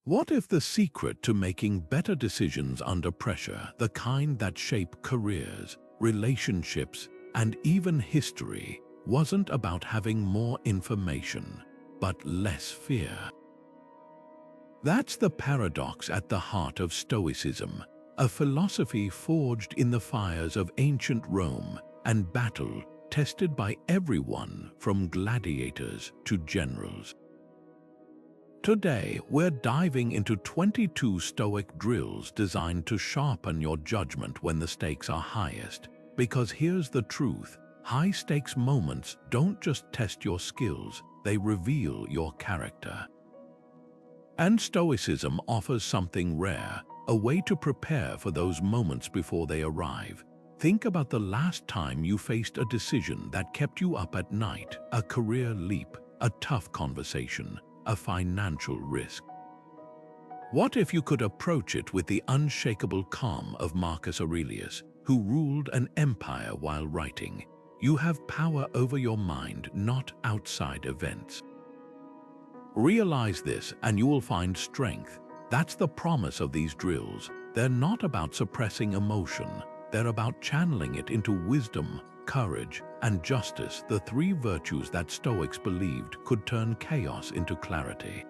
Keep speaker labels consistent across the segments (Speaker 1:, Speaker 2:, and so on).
Speaker 1: What if the secret to making better decisions under pressure, the kind that shape careers, relationships, and even history, wasn't about having more information, but less fear? That's the paradox at the heart of Stoicism, a philosophy forged in the fires of ancient Rome and battle tested by everyone from gladiators to generals. Today, we're diving into 22 Stoic drills designed to sharpen your judgment when the stakes are highest. Because here's the truth, high-stakes moments don't just test your skills, they reveal your character. And Stoicism offers something rare, a way to prepare for those moments before they arrive. Think about the last time you faced a decision that kept you up at night, a career leap, a tough conversation, a financial risk. What if you could approach it with the unshakable calm of Marcus Aurelius, who ruled an empire while writing? You have power over your mind, not outside events. Realize this and you will find strength. That's the promise of these drills. They're not about suppressing emotion. They're about channeling it into wisdom, courage, and justice, the three virtues that Stoics believed could turn chaos into clarity.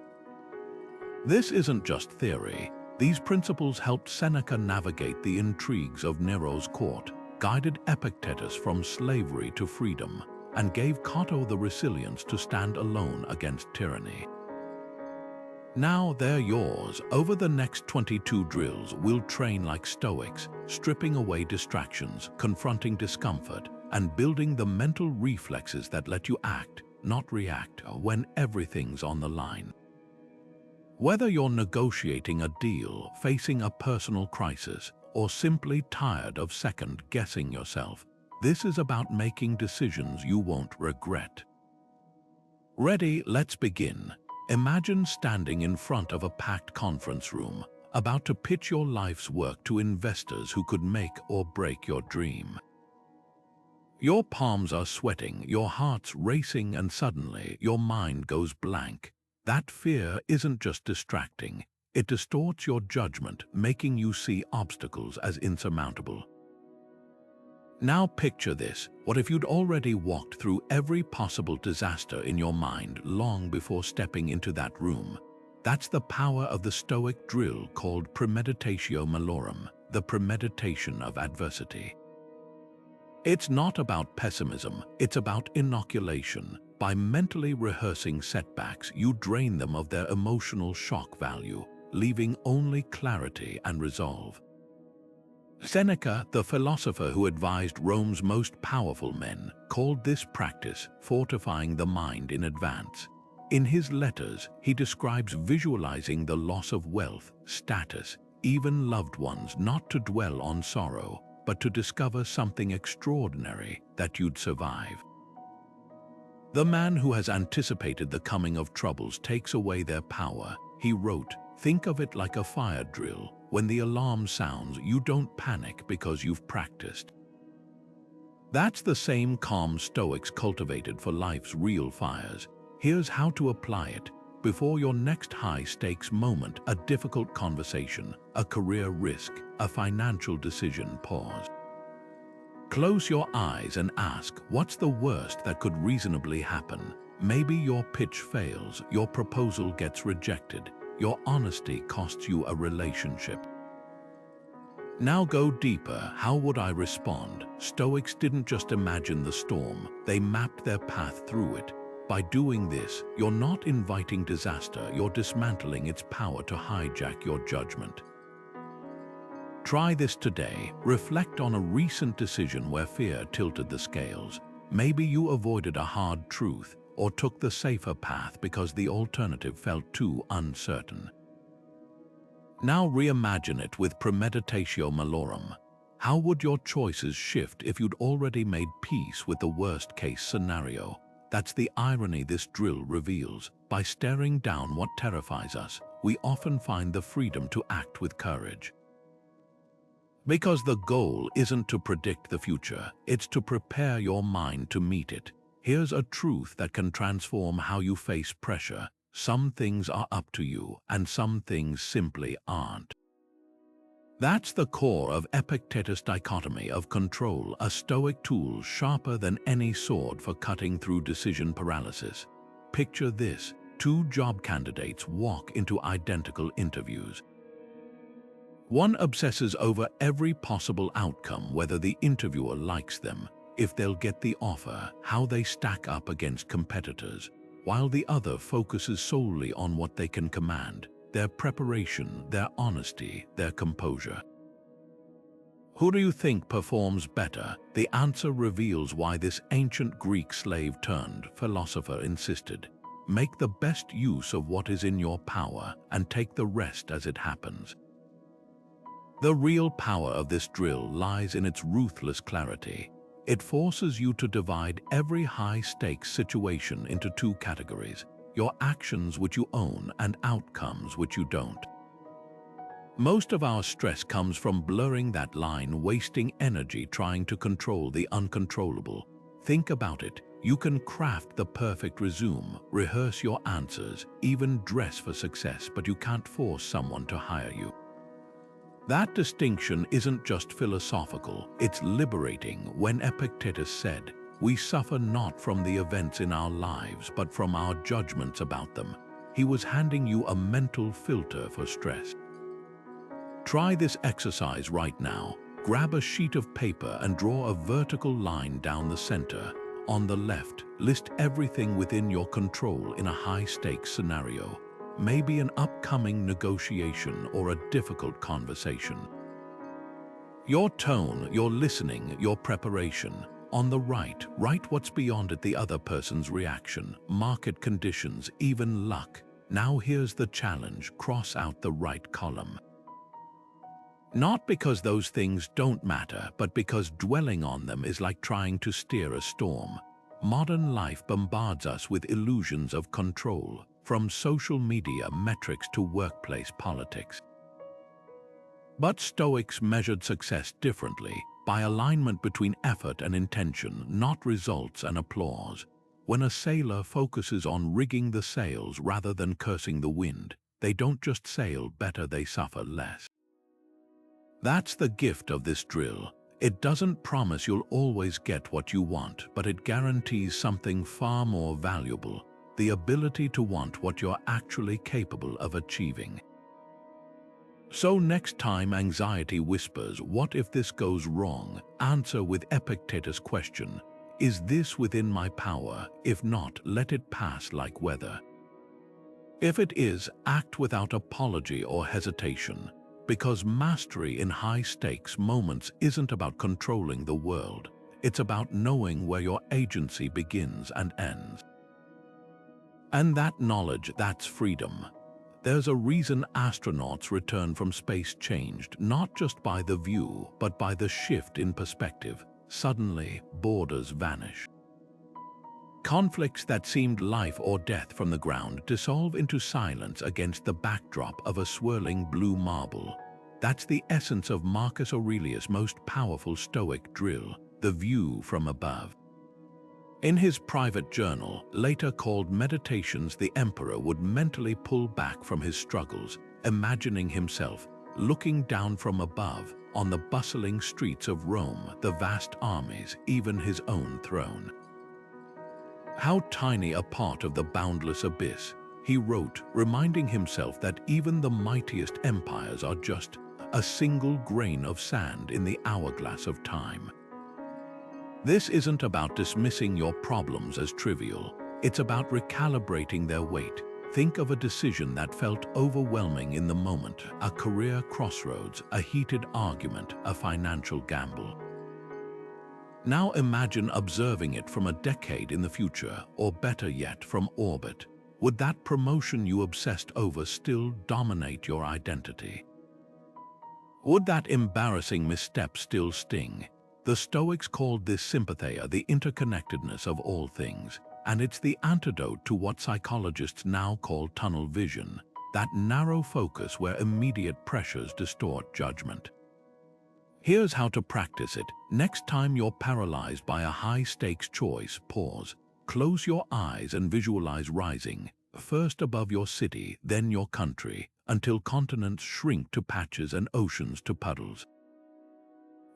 Speaker 1: This isn't just theory. These principles helped Seneca navigate the intrigues of Nero's court, guided Epictetus from slavery to freedom, and gave Cato the resilience to stand alone against tyranny. Now they're yours. Over the next 22 drills, we'll train like Stoics, stripping away distractions, confronting discomfort, and building the mental reflexes that let you act, not react, when everything's on the line. Whether you're negotiating a deal, facing a personal crisis, or simply tired of second-guessing yourself, this is about making decisions you won't regret. Ready? Let's begin. Imagine standing in front of a packed conference room, about to pitch your life's work to investors who could make or break your dream. Your palms are sweating, your heart's racing, and suddenly your mind goes blank. That fear isn't just distracting, it distorts your judgment, making you see obstacles as insurmountable. Now picture this. What if you'd already walked through every possible disaster in your mind long before stepping into that room? That's the power of the Stoic drill called Premeditatio Melorum, the premeditation of adversity. It's not about pessimism, it's about inoculation. By mentally rehearsing setbacks, you drain them of their emotional shock value, leaving only clarity and resolve. Seneca, the philosopher who advised Rome's most powerful men, called this practice fortifying the mind in advance. In his letters, he describes visualizing the loss of wealth, status, even loved ones, not to dwell on sorrow, but to discover something extraordinary that you'd survive. The man who has anticipated the coming of troubles takes away their power. He wrote, "Think of it like a fire drill. When the alarm sounds, you don't panic because you've practiced." That's the same calm Stoics cultivated for life's real fires. Here's how to apply it. Before your next high-stakes moment, a difficult conversation, a career risk, a financial decision, pause. Close your eyes and ask, what's the worst that could reasonably happen? Maybe your pitch fails, your proposal gets rejected, your honesty costs you a relationship. Now go deeper. How would I respond? Stoics didn't just imagine the storm, they mapped their path through it. By doing this, you're not inviting disaster, you're dismantling its power to hijack your judgment. Try this today. Reflect on a recent decision where fear tilted the scales. Maybe you avoided a hard truth or took the safer path because the alternative felt too uncertain. Now reimagine it with Premeditatio Melorum. How would your choices shift if you'd already made peace with the worst-case scenario? That's the irony this drill reveals. By staring down what terrifies us, we often find the freedom to act with courage. Because the goal isn't to predict the future, it's to prepare your mind to meet it. Here's a truth that can transform how you face pressure. Some things are up to you, and some things simply aren't. That's the core of Epictetus' Dichotomy of Control, a Stoic tool sharper than any sword for cutting through decision paralysis. Picture this: two job candidates walk into identical interviews. One obsesses over every possible outcome, whether the interviewer likes them, if they'll get the offer, how they stack up against competitors, while the other focuses solely on what they can command: their preparation, their honesty, their composure. Who do you think performs better? The answer reveals why this ancient Greek slave-turned-philosopher insisted: make the best use of what is in your power and take the rest as it happens. The real power of this drill lies in its ruthless clarity. It forces you to divide every high-stakes situation into two categories: your actions, which you own, and outcomes, which you don't. Most of our stress comes from blurring that line, wasting energy trying to control the uncontrollable. Think about it. You can craft the perfect resume, rehearse your answers, even dress for success, but you can't force someone to hire you. That distinction isn't just philosophical, it's liberating. When Epictetus said, "We suffer not from the events in our lives, but from our judgments about them," he was handing you a mental filter for stress. Try this exercise right now. Grab a sheet of paper and draw a vertical line down the center. On the left, list everything within your control in a high-stakes scenario. Maybe an upcoming negotiation or a difficult conversation. Your tone, your listening, your preparation. On the right, write what's beyond it: the other person's reaction, market conditions, even luck. Now here's the challenge: cross out the right column. Not because those things don't matter, but because dwelling on them is like trying to steer a storm. Modern life bombards us with illusions of control, from social media metrics to workplace politics. But Stoics measured success differently, by alignment between effort and intention, not results and applause. When a sailor focuses on rigging the sails rather than cursing the wind, they don't just sail better, they suffer less. That's the gift of this drill. It doesn't promise you'll always get what you want, but it guarantees something far more valuable: the ability to want what you're actually capable of achieving. So next time anxiety whispers, "What if this goes wrong?" answer with Epictetus' question: is this within my power? If not, let it pass like weather. If it is, act without apology or hesitation. Because mastery in high-stakes moments isn't about controlling the world. It's about knowing where your agency begins and ends. And that knowledge, that's freedom. There's a reason astronauts return from space changed, not just by the view, but by the shift in perspective. Suddenly, borders vanish. Conflicts that seemed life or death from the ground dissolve into silence against the backdrop of a swirling blue marble. That's the essence of Marcus Aurelius' most powerful Stoic drill: the view from above. In his private journal, later called Meditations, the emperor would mentally pull back from his struggles, imagining himself looking down from above on the bustling streets of Rome, the vast armies, even his own throne. How tiny a part of the boundless abyss, he wrote, reminding himself that even the mightiest empires are just a single grain of sand in the hourglass of time. This isn't about dismissing your problems as trivial. It's about recalibrating their weight. Think of a decision that felt overwhelming in the moment: a career crossroads, a heated argument, a financial gamble. Now imagine observing it from a decade in the future, or better yet, from orbit. Would that promotion you obsessed over still dominate your identity? Would that embarrassing misstep still sting? The Stoics called this sympatheia, the interconnectedness of all things, and it's the antidote to what psychologists now call tunnel vision, that narrow focus where immediate pressures distort judgment. Here's how to practice it. Next time you're paralyzed by a high-stakes choice, pause, close your eyes and visualize rising, first above your city, then your country, until continents shrink to patches and oceans to puddles.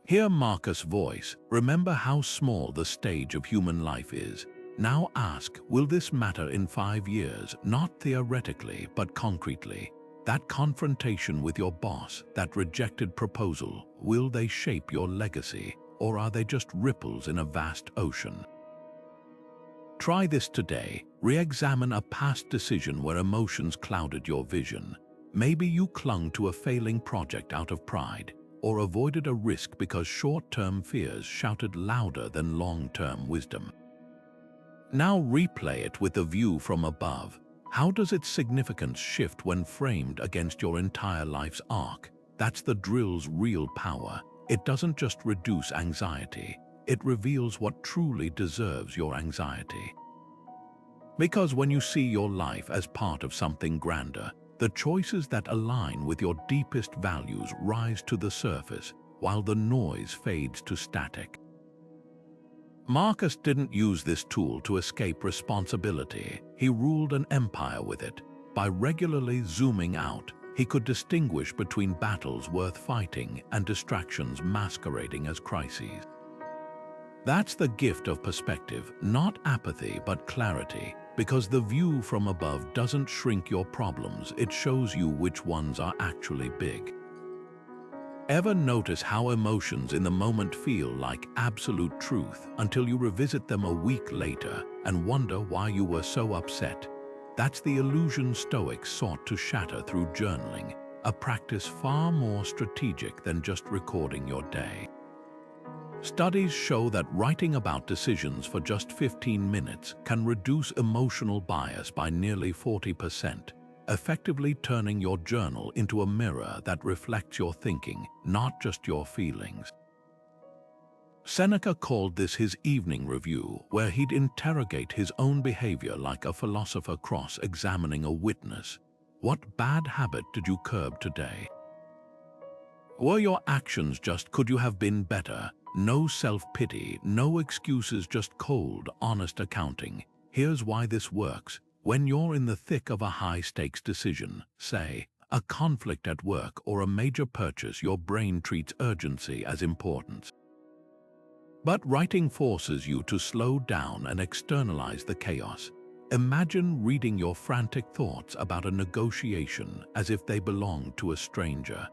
Speaker 1: Hear Marcus' voice, remember how small the stage of human life is. Now ask, will this matter in 5 years, not theoretically, but concretely? That confrontation with your boss, that rejected proposal, will they shape your legacy, or are they just ripples in a vast ocean? Try this today. Re-examine a past decision where emotions clouded your vision. Maybe you clung to a failing project out of pride, or avoided a risk because short-term fears shouted louder than long-term wisdom. Now replay it with a view from above. How does its significance shift when framed against your entire life's arc? That's the drill's real power. It doesn't just reduce anxiety, it reveals what truly deserves your anxiety. Because when you see your life as part of something grander, the choices that align with your deepest values rise to the surface, while the noise fades to static. Marcus didn't use this tool to escape responsibility. He ruled an empire with it. By regularly zooming out, he could distinguish between battles worth fighting and distractions masquerading as crises. That's the gift of perspective, not apathy but clarity, because the view from above doesn't shrink your problems, it shows you which ones are actually big. Ever notice how emotions in the moment feel like absolute truth until you revisit them a week later and wonder why you were so upset? That's the illusion Stoics sought to shatter through journaling, a practice far more strategic than just recording your day. Studies show that writing about decisions for just 15 minutes can reduce emotional bias by nearly 40%, effectively turning your journal into a mirror that reflects your thinking, not just your feelings. Seneca called this his evening review, where he'd interrogate his own behavior like a philosopher cross-examining a witness. What bad habit did you curb today? Were your actions just could you have been better? No self-pity, no excuses, just cold, honest accounting. Here's why this works. When you're in the thick of a high-stakes decision, say, a conflict at work or a major purchase, your brain treats urgency as importance. But writing forces you to slow down and externalize the chaos. Imagine reading your frantic thoughts about a negotiation as if they belonged to a stranger.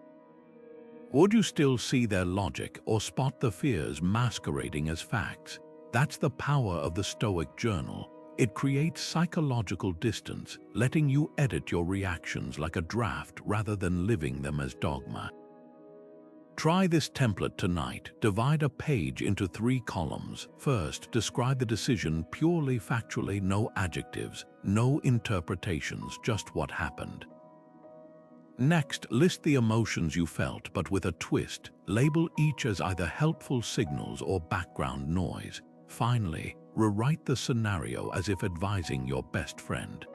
Speaker 1: Would you still see their logic or spot the fears masquerading as facts? That's the power of the Stoic journal. It creates psychological distance, letting you edit your reactions like a draft rather than living them as dogma. Try this template tonight. Divide a page into 3 columns. First, describe the decision purely factually, no adjectives, no interpretations, just what happened. Next, list the emotions you felt, but with a twist. Label each as either helpful signals or background noise. Finally, rewrite the scenario as if advising your best friend.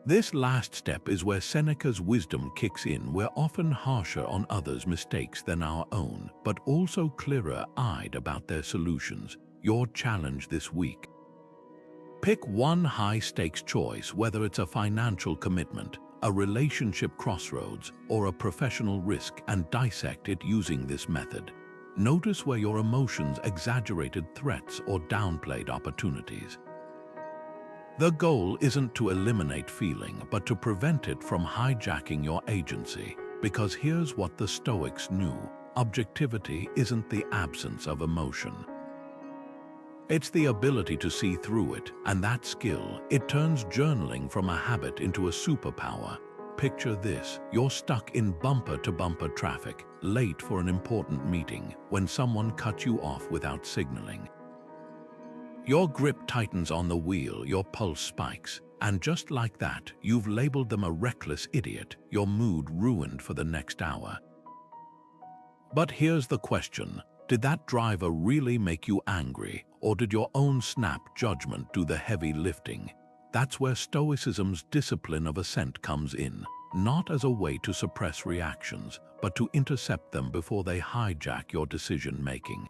Speaker 1: This last step is where Seneca's wisdom kicks in. We're often harsher on others' mistakes than our own, but also clearer-eyed about their solutions. Your challenge this week. Pick one high-stakes choice, whether it's a financial commitment, a relationship crossroads, or a professional risk, and dissect it using this method. Notice where your emotions exaggerated threats or downplayed opportunities. The goal isn't to eliminate feeling, but to prevent it from hijacking your agency. Because here's what the Stoics knew: objectivity isn't the absence of emotion. It's the ability to see through it, and that skill, it turns journaling from a habit into a superpower. Picture this: you're stuck in bumper-to-bumper traffic, late for an important meeting, when someone cuts you off without signaling. Your grip tightens on the wheel, your pulse spikes, and just like that, you've labeled them a reckless idiot, your mood ruined for the next hour. But here's the question: did that driver really make you angry, or did your own snap judgment do the heavy lifting? That's where Stoicism's discipline of assent comes in, not as a way to suppress reactions, but to intercept them before they hijack your decision-making.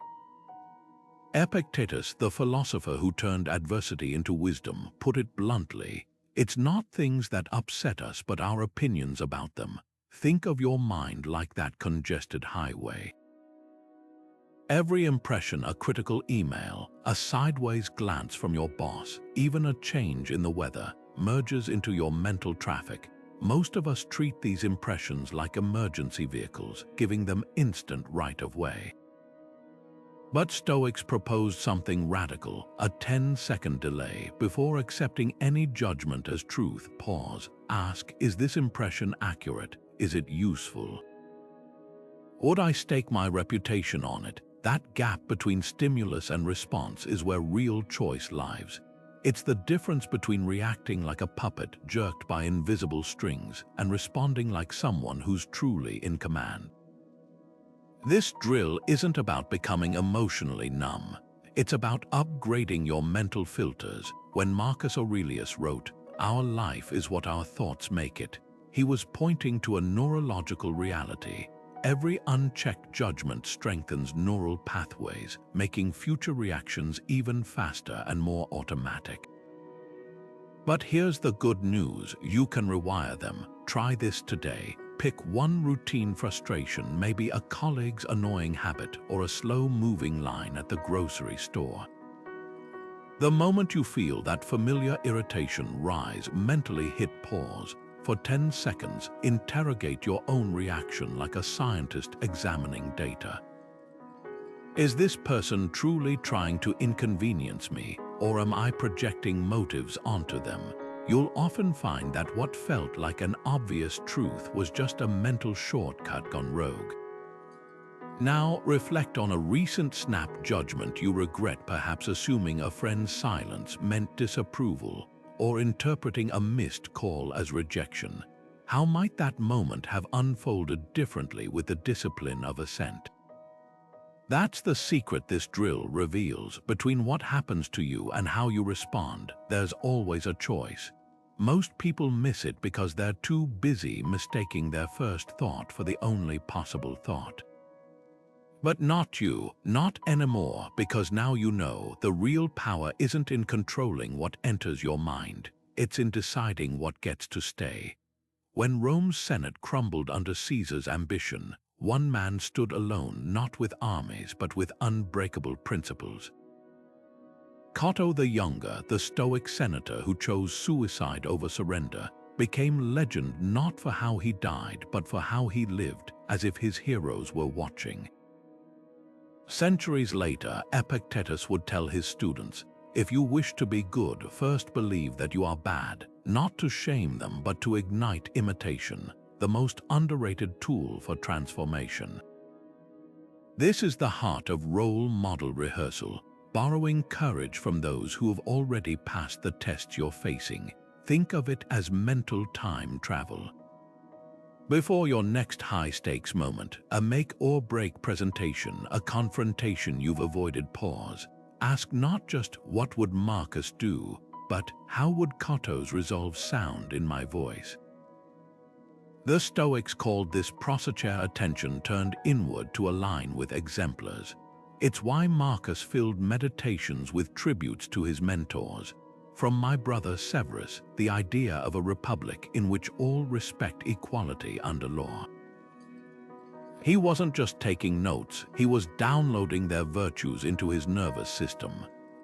Speaker 1: Epictetus, the philosopher who turned adversity into wisdom, put it bluntly: It's not things that upset us, but our opinions about them. Think of your mind like that congested highway. Every impression, a critical email, a sideways glance from your boss, even a change in the weather, merges into your mental traffic. Most of us treat these impressions like emergency vehicles, giving them instant right-of-way. But Stoics proposed something radical, a 10-second delay before accepting any judgment as truth. Pause. Ask, is this impression accurate? Is it useful? Would I stake my reputation on it? That gap between stimulus and response is where real choice lies. It's the difference between reacting like a puppet jerked by invisible strings and responding like someone who's truly in command. This drill isn't about becoming emotionally numb. It's about upgrading your mental filters. When Marcus Aurelius wrote, "Our life is what our thoughts make it," he was pointing to a neurological reality. Every unchecked judgment strengthens neural pathways, making future reactions even faster and more automatic. But here's the good news, you can rewire them. Try this today. Pick one routine frustration, maybe a colleague's annoying habit or a slow-moving line at the grocery store. The moment you feel that familiar irritation rise, mentally hit pause. For 10 seconds, interrogate your own reaction like a scientist examining data. Is this person truly trying to inconvenience me, or am I projecting motives onto them? You'll often find that what felt like an obvious truth was just a mental shortcut gone rogue. Now, reflect on a recent snap judgment you regret, perhaps assuming a friend's silence meant disapproval, or interpreting a missed call as rejection. How might that moment have unfolded differently with the discipline of Assent? That's the secret this drill reveals. Between what happens to you and how you respond, there's always a choice. Most people miss it because they're too busy mistaking their first thought for the only possible thought. But not you, not anymore, because now you know the real power isn't in controlling what enters your mind, it's in deciding what gets to stay. When Rome's Senate crumbled under Caesar's ambition, one man stood alone, not with armies but with unbreakable principles. Cato the Younger, the Stoic senator who chose suicide over surrender, became legend not for how he died but for how he lived, as if his heroes were watching. Centuries later, Epictetus would tell his students, if you wish to be good, first believe that you are bad, not to shame them but to ignite imitation, the most underrated tool for transformation. This is the heart of role model rehearsal, borrowing courage from those who have already passed the tests you're facing. Think of it as mental time travel. Before your next high-stakes moment, a make-or-break presentation, a confrontation you've avoided, pause. Ask not just, what would Marcus do, but how would Cato's resolve sound in my voice? The Stoics called this prosochair attention turned inward to align with exemplars. It's why Marcus filled meditations with tributes to his mentors. From my brother Severus, the idea of a republic in which all respect equality under law. He wasn't just taking notes, he was downloading their virtues into his nervous system.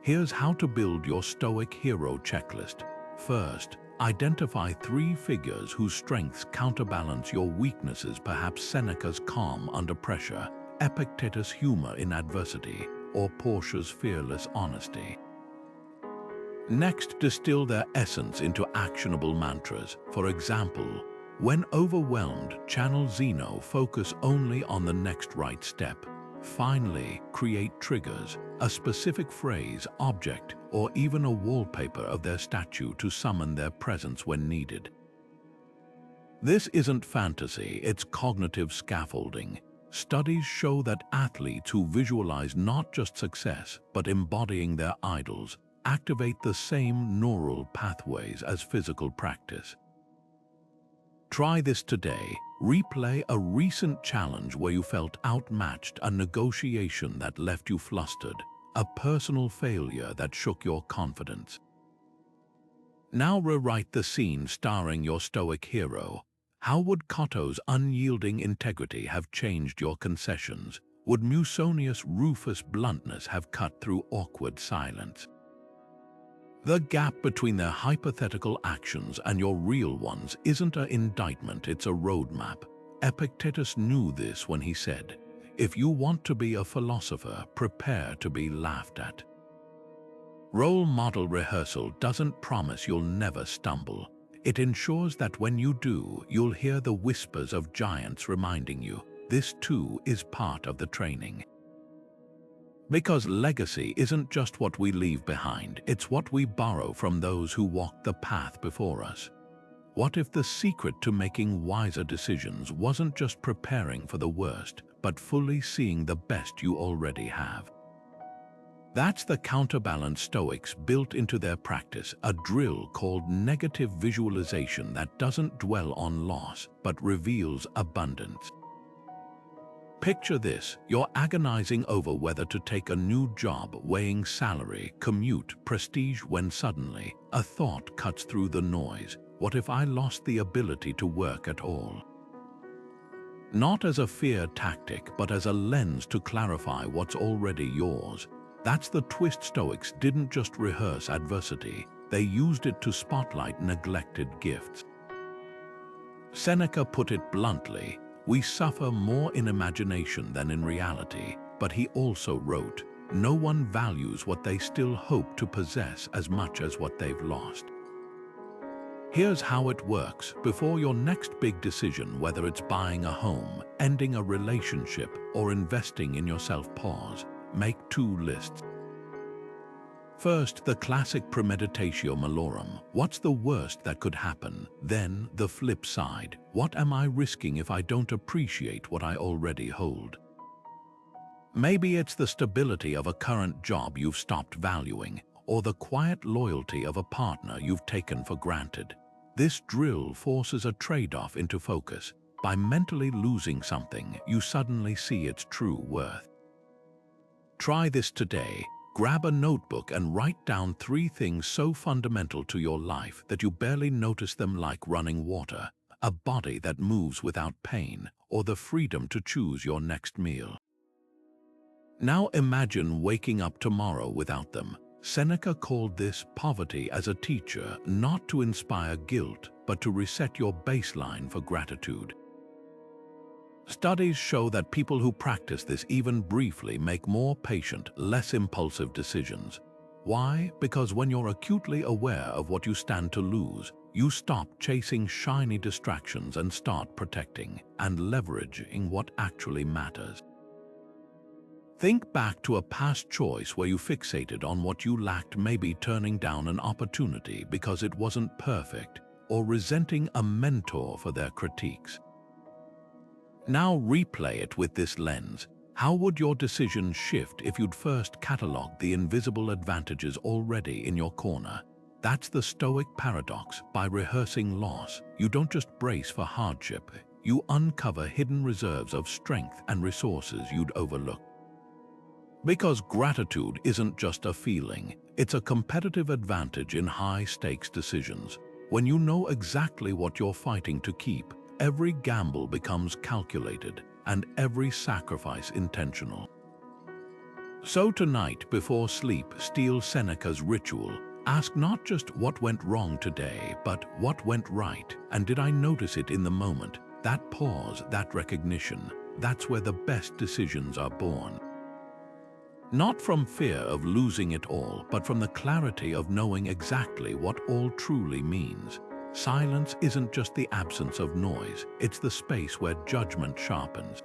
Speaker 1: Here's how to build your Stoic hero checklist. First, identify 3 figures whose strengths counterbalance your weaknesses, perhaps Seneca's calm under pressure, Epictetus' humor in adversity, or Portia's fearless honesty. Next, distill their essence into actionable mantras. For example, when overwhelmed, channel Zeno, focus only on the next right step. Finally, create triggers, a specific phrase, object, or even a wallpaper of their statue to summon their presence when needed. This isn't fantasy, it's cognitive scaffolding. Studies show that athletes who visualize not just success, but embodying their idols, activate the same neural pathways as physical practice. Try this today. Replay a recent challenge where you felt outmatched, a negotiation that left you flustered, a personal failure that shook your confidence. Now rewrite the scene starring your Stoic hero. How would Cotto's unyielding integrity have changed your concessions? Would Musonius' ruthless bluntness have cut through awkward silence? The gap between their hypothetical actions and your real ones isn't an indictment, it's a roadmap. Epictetus knew this when he said, "If you want to be a philosopher, prepare to be laughed at." Role model rehearsal doesn't promise you'll never stumble. It ensures that when you do, you'll hear the whispers of giants reminding you, this too is part of the training. Because legacy isn't just what we leave behind, it's what we borrow from those who walked the path before us. What if the secret to making wiser decisions wasn't just preparing for the worst, but fully seeing the best you already have? That's the counterbalance Stoics built into their practice, a drill called negative visualization that doesn't dwell on loss, but reveals abundance. Picture this: you're agonizing over whether to take a new job, weighing salary, commute, prestige, when suddenly a thought cuts through the noise. What if I lost the ability to work at all? Not as a fear tactic, but as a lens to clarify what's already yours. That's the twist. Stoics didn't just rehearse adversity, they used it to spotlight neglected gifts. Seneca put it bluntly, "We suffer more in imagination than in reality," but he also wrote, "No one values what they still hope to possess as much as what they've lost." Here's how it works. Before your next big decision, whether it's buying a home, ending a relationship, or investing in yourself, pause. Make 2 lists. First, the classic Premeditatio Melorum. What's the worst that could happen? Then, the flip side. What am I risking if I don't appreciate what I already hold? Maybe it's the stability of a current job you've stopped valuing, or the quiet loyalty of a partner you've taken for granted. This drill forces a trade-off into focus. By mentally losing something, you suddenly see its true worth. Try this today. Grab a notebook and write down 3 things so fundamental to your life that you barely notice them, like running water, a body that moves without pain, or the freedom to choose your next meal. Now imagine waking up tomorrow without them. Seneca called this poverty as a teacher, not to inspire guilt, but to reset your baseline for gratitude. Studies show that people who practice this even briefly make more patient, less impulsive decisions. Why? Because when you're acutely aware of what you stand to lose, you stop chasing shiny distractions and start protecting and leveraging what actually matters. Think back to a past choice where you fixated on what you lacked, maybe turning down an opportunity because it wasn't perfect, or resenting a mentor for their critiques. Now replay it with this lens. How would your decision shift if you'd first cataloged the invisible advantages already in your corner? That's the Stoic paradox. By rehearsing loss, you don't just brace for hardship, you uncover hidden reserves of strength and resources you'd overlooked. Because gratitude isn't just a feeling, it's a competitive advantage in high-stakes decisions. When you know exactly what you're fighting to keep, every gamble becomes calculated and every sacrifice intentional. So tonight, before sleep, steal Seneca's ritual. Ask not just what went wrong today, but what went right, and did I notice it in the moment? That pause, that recognition, that's where the best decisions are born. Not from fear of losing it all, but from the clarity of knowing exactly what all truly means. Silence isn't just the absence of noise, it's the space where judgment sharpens.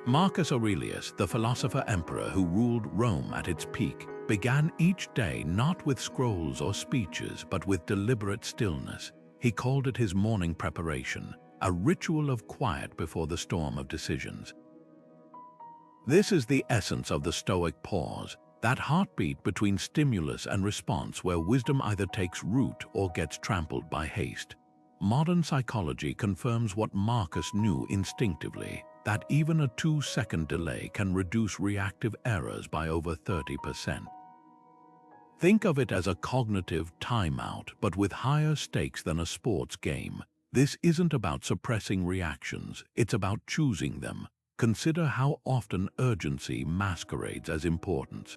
Speaker 1: Marcus Aurelius, the philosopher-emperor who ruled Rome at its peak, began each day not with scrolls or speeches, but with deliberate stillness. He called it his morning preparation, a ritual of quiet before the storm of decisions. This is the essence of the Stoic pause, that heartbeat between stimulus and response where wisdom either takes root or gets trampled by haste. Modern psychology confirms what Marcus knew instinctively, that even a 2-second delay can reduce reactive errors by over 30%. Think of it as a cognitive timeout, but with higher stakes than a sports game. This isn't about suppressing reactions, it's about choosing them. Consider how often urgency masquerades as importance.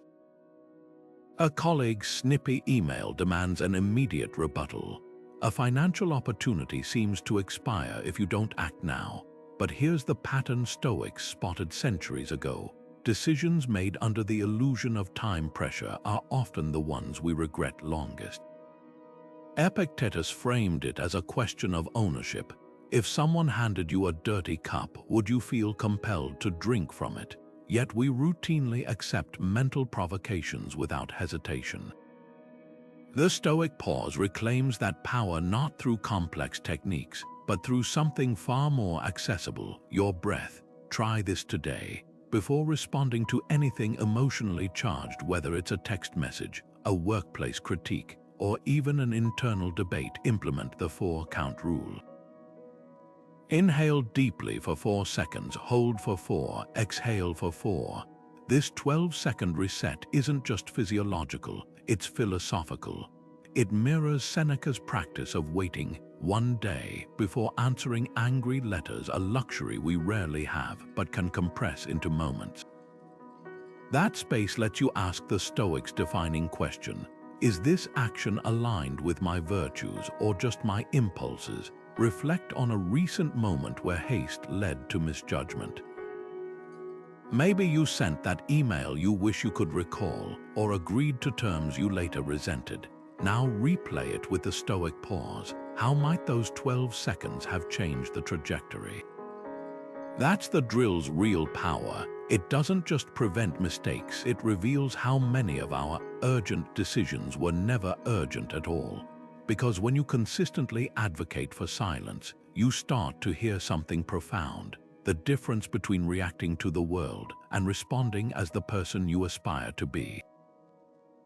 Speaker 1: A colleague's snippy email demands an immediate rebuttal. A financial opportunity seems to expire if you don't act now. But here's the pattern Stoics spotted centuries ago. Decisions made under the illusion of time pressure are often the ones we regret longest. Epictetus framed it as a question of ownership. If someone handed you a dirty cup, would you feel compelled to drink from it? Yet we routinely accept mental provocations without hesitation. The Stoic Pause reclaims that power not through complex techniques, but through something far more accessible, your breath. Try this today. Before responding to anything emotionally charged, whether it's a text message, a workplace critique, or even an internal debate, implement the 4-count rule. Inhale deeply for 4 seconds, hold for 4, exhale for 4. This 12-second reset isn't just physiological, it's philosophical. It mirrors Seneca's practice of waiting 1 day before answering angry letters, a luxury we rarely have but can compress into moments. That space lets you ask the Stoics' defining question: is this action aligned with my virtues or just my impulses? Reflect on a recent moment where haste led to misjudgment. Maybe you sent that email you wish you could recall, or agreed to terms you later resented. Now replay it with the Stoic Pause. How might those 12 seconds have changed the trajectory? That's the drill's real power. It doesn't just prevent mistakes, it reveals how many of our urgent decisions were never urgent at all. Because when you consistently advocate for silence, you start to hear something profound: the difference between reacting to the world and responding as the person you aspire to be.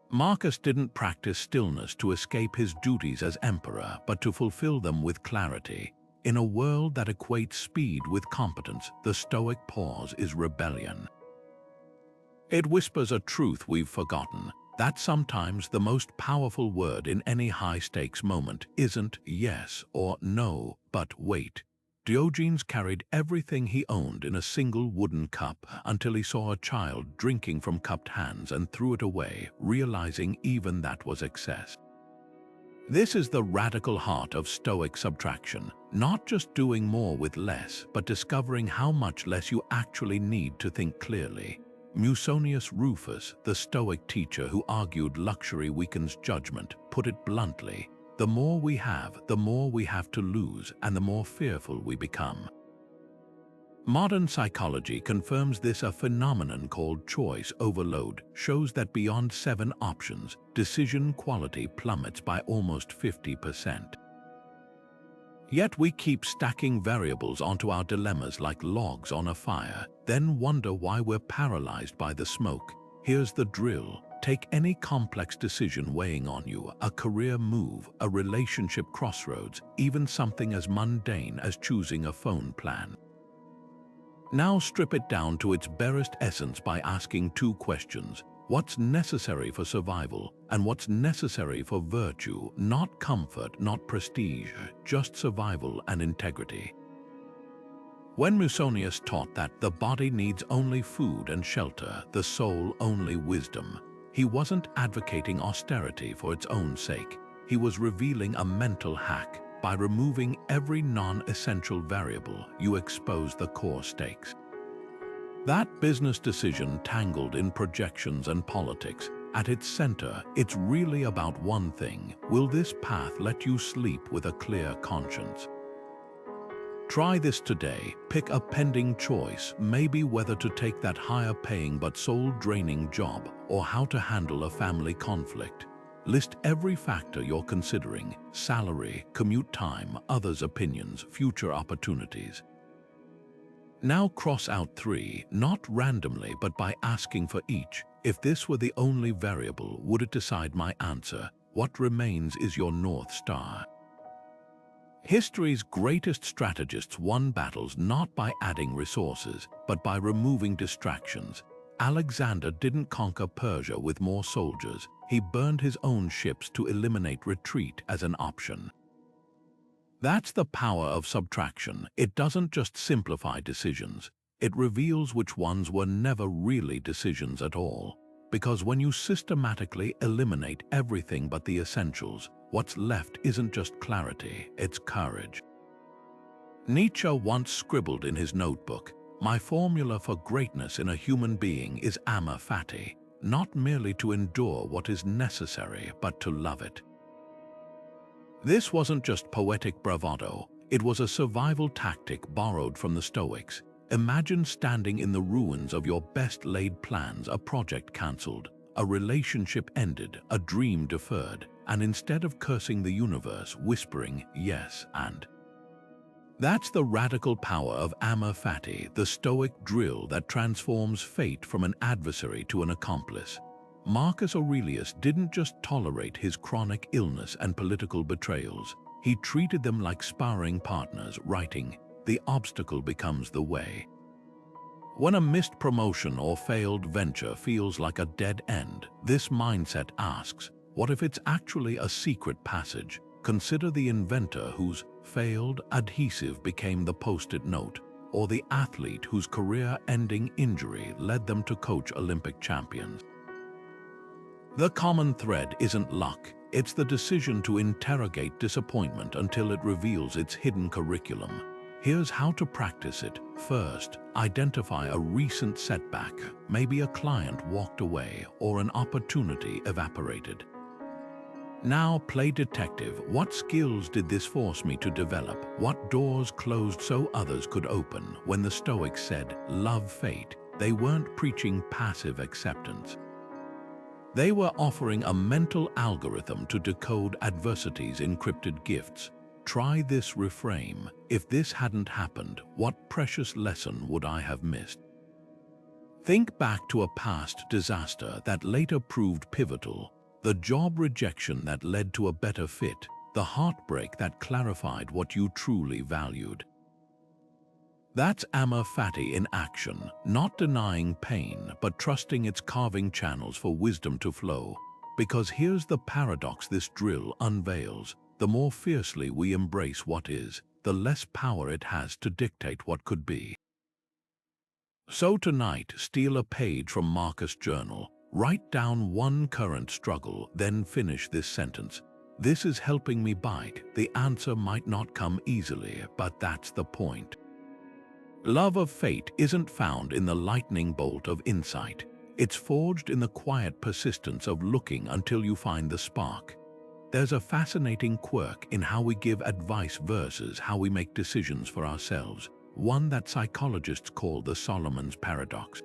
Speaker 1: Marcus didn't practice stillness to escape his duties as emperor, but to fulfill them with clarity. In a world that equates speed with competence, the Stoic Pause is rebellion. It whispers a truth we've forgotten: that sometimes the most powerful word in any high-stakes moment isn't yes or no, but wait. Diogenes carried everything he owned in a single wooden cup until he saw a child drinking from cupped hands and threw it away, realizing even that was excess. This is the radical heart of Stoic subtraction, not just doing more with less, but discovering how much less you actually need to think clearly. Musonius Rufus, the Stoic teacher who argued luxury weakens judgment, put it bluntly: the more we have to lose, and the more fearful we become. Modern psychology confirms this. A phenomenon called choice overload shows that beyond 7 options, decision quality plummets by almost 50%. Yet we keep stacking variables onto our dilemmas like logs on a fire, then wonder why we're paralyzed by the smoke. Here's the drill. Take any complex decision weighing on you: a career move, a relationship crossroads, even something as mundane as choosing a phone plan. Now strip it down to its barest essence by asking 2 questions. What's necessary for survival, and what's necessary for virtue? Not comfort, not prestige, just survival and integrity. When Musonius taught that the body needs only food and shelter, the soul only wisdom, he wasn't advocating austerity for its own sake. He was revealing a mental hack. By removing every non-essential variable, you expose the core stakes. That business decision tangled in projections and politics, at its center, it's really about one thing: will this path let you sleep with a clear conscience? Try this today. Pick a pending choice, maybe whether to take that higher-paying but soul-draining job, or how to handle a family conflict. List every factor you're considering: salary, commute time, others' opinions, future opportunities. Now cross out 3, not randomly but by asking for each. If this were the only variable, would it decide my answer? What remains is your North Star. History's greatest strategists won battles not by adding resources, but by removing distractions. Alexander didn't conquer Persia with more soldiers. he burned his own ships to eliminate retreat as an option. That's the power of subtraction. It doesn't just simplify decisions, it reveals which ones were never really decisions at all. Because when you systematically eliminate everything but the essentials, what's left isn't just clarity, it's courage. Nietzsche once scribbled in his notebook, "My formula for greatness in a human being is Amor Fati, not merely to endure what is necessary, but to love it." This wasn't just poetic bravado, it was a survival tactic borrowed from the Stoics. Imagine standing in the ruins of your best-laid plans, a project cancelled, a relationship ended, a dream deferred, and instead of cursing the universe, whispering yes and. That's the radical power of Amor Fati, the Stoic drill that transforms fate from an adversary to an accomplice. Marcus Aurelius didn't just tolerate his chronic illness and political betrayals, he treated them like sparring partners, writing, "The obstacle becomes the way." When a missed promotion or failed venture feels like a dead end, this mindset asks, what if it's actually a secret passage? Consider the inventor whose failed adhesive became the post-it note, or the athlete whose career-ending injury led them to coach Olympic champions. The common thread isn't luck, it's the decision to interrogate disappointment until it reveals its hidden curriculum. Here's how to practice it. First, identify a recent setback. Maybe a client walked away or an opportunity evaporated. Now play detective. What skills did this force me to develop? What doors closed so others could open? When the Stoics said, "Love fate," they weren't preaching passive acceptance. They were offering a mental algorithm to decode adversity's encrypted gifts. Try this reframe. If this hadn't happened, what precious lesson would I have missed? Think back to a past disaster that later proved pivotal, the job rejection that led to a better fit, the heartbreak that clarified what you truly valued. That's Amor Fati in action, not denying pain, but trusting its carving channels for wisdom to flow. Because here's the paradox this drill unveils. The more fiercely we embrace what is, the less power it has to dictate what could be. So tonight, steal a page from Marcus' journal, write down one current struggle, then finish this sentence. "This is helping me bite." The answer might not come easily, but that's the point. Love of fate isn't found in the lightning bolt of insight. It's forged in the quiet persistence of looking until you find the spark. There's a fascinating quirk in how we give advice versus how we make decisions for ourselves, one that psychologists call the Solomon's paradox.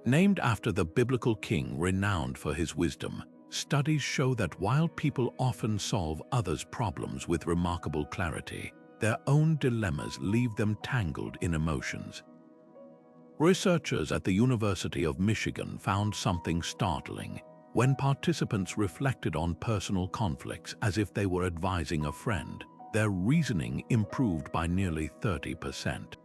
Speaker 1: Named after the biblical king renowned for his wisdom, studies show that while people often solve others' problems with remarkable clarity, their own dilemmas leave them tangled in emotions. Researchers at the University of Michigan found something startling. When participants reflected on personal conflicts as if they were advising a friend, their reasoning improved by nearly 30%.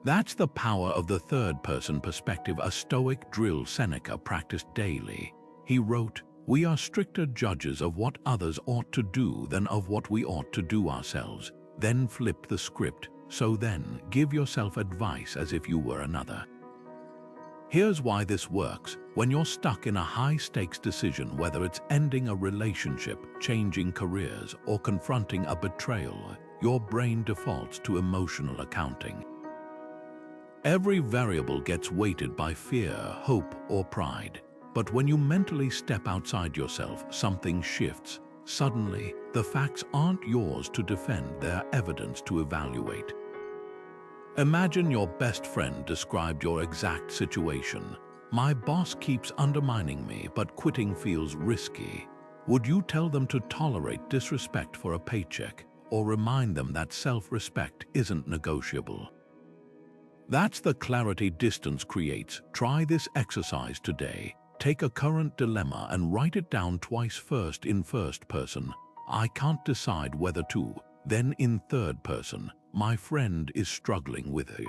Speaker 1: That's the power of the third-person perspective, a Stoic drill Seneca practiced daily. He wrote, "We are stricter judges of what others ought to do than of what we ought to do ourselves." Then flipped the script, so then give yourself advice as if you were another. Here's why this works. When you're stuck in a high-stakes decision, whether it's ending a relationship, changing careers, or confronting a betrayal, your brain defaults to emotional accounting. Every variable gets weighted by fear, hope, or pride. But when you mentally step outside yourself, something shifts. Suddenly, the facts aren't yours to defend, they're evidence to evaluate. Imagine your best friend described your exact situation. "My boss keeps undermining me, but quitting feels risky." Would you tell them to tolerate disrespect for a paycheck, or remind them that self-respect isn't negotiable? That's the clarity distance creates. Try this exercise today. Take a current dilemma and write it down twice, first in first person, "I can't decide whether to," then in third person, "My friend is struggling with it."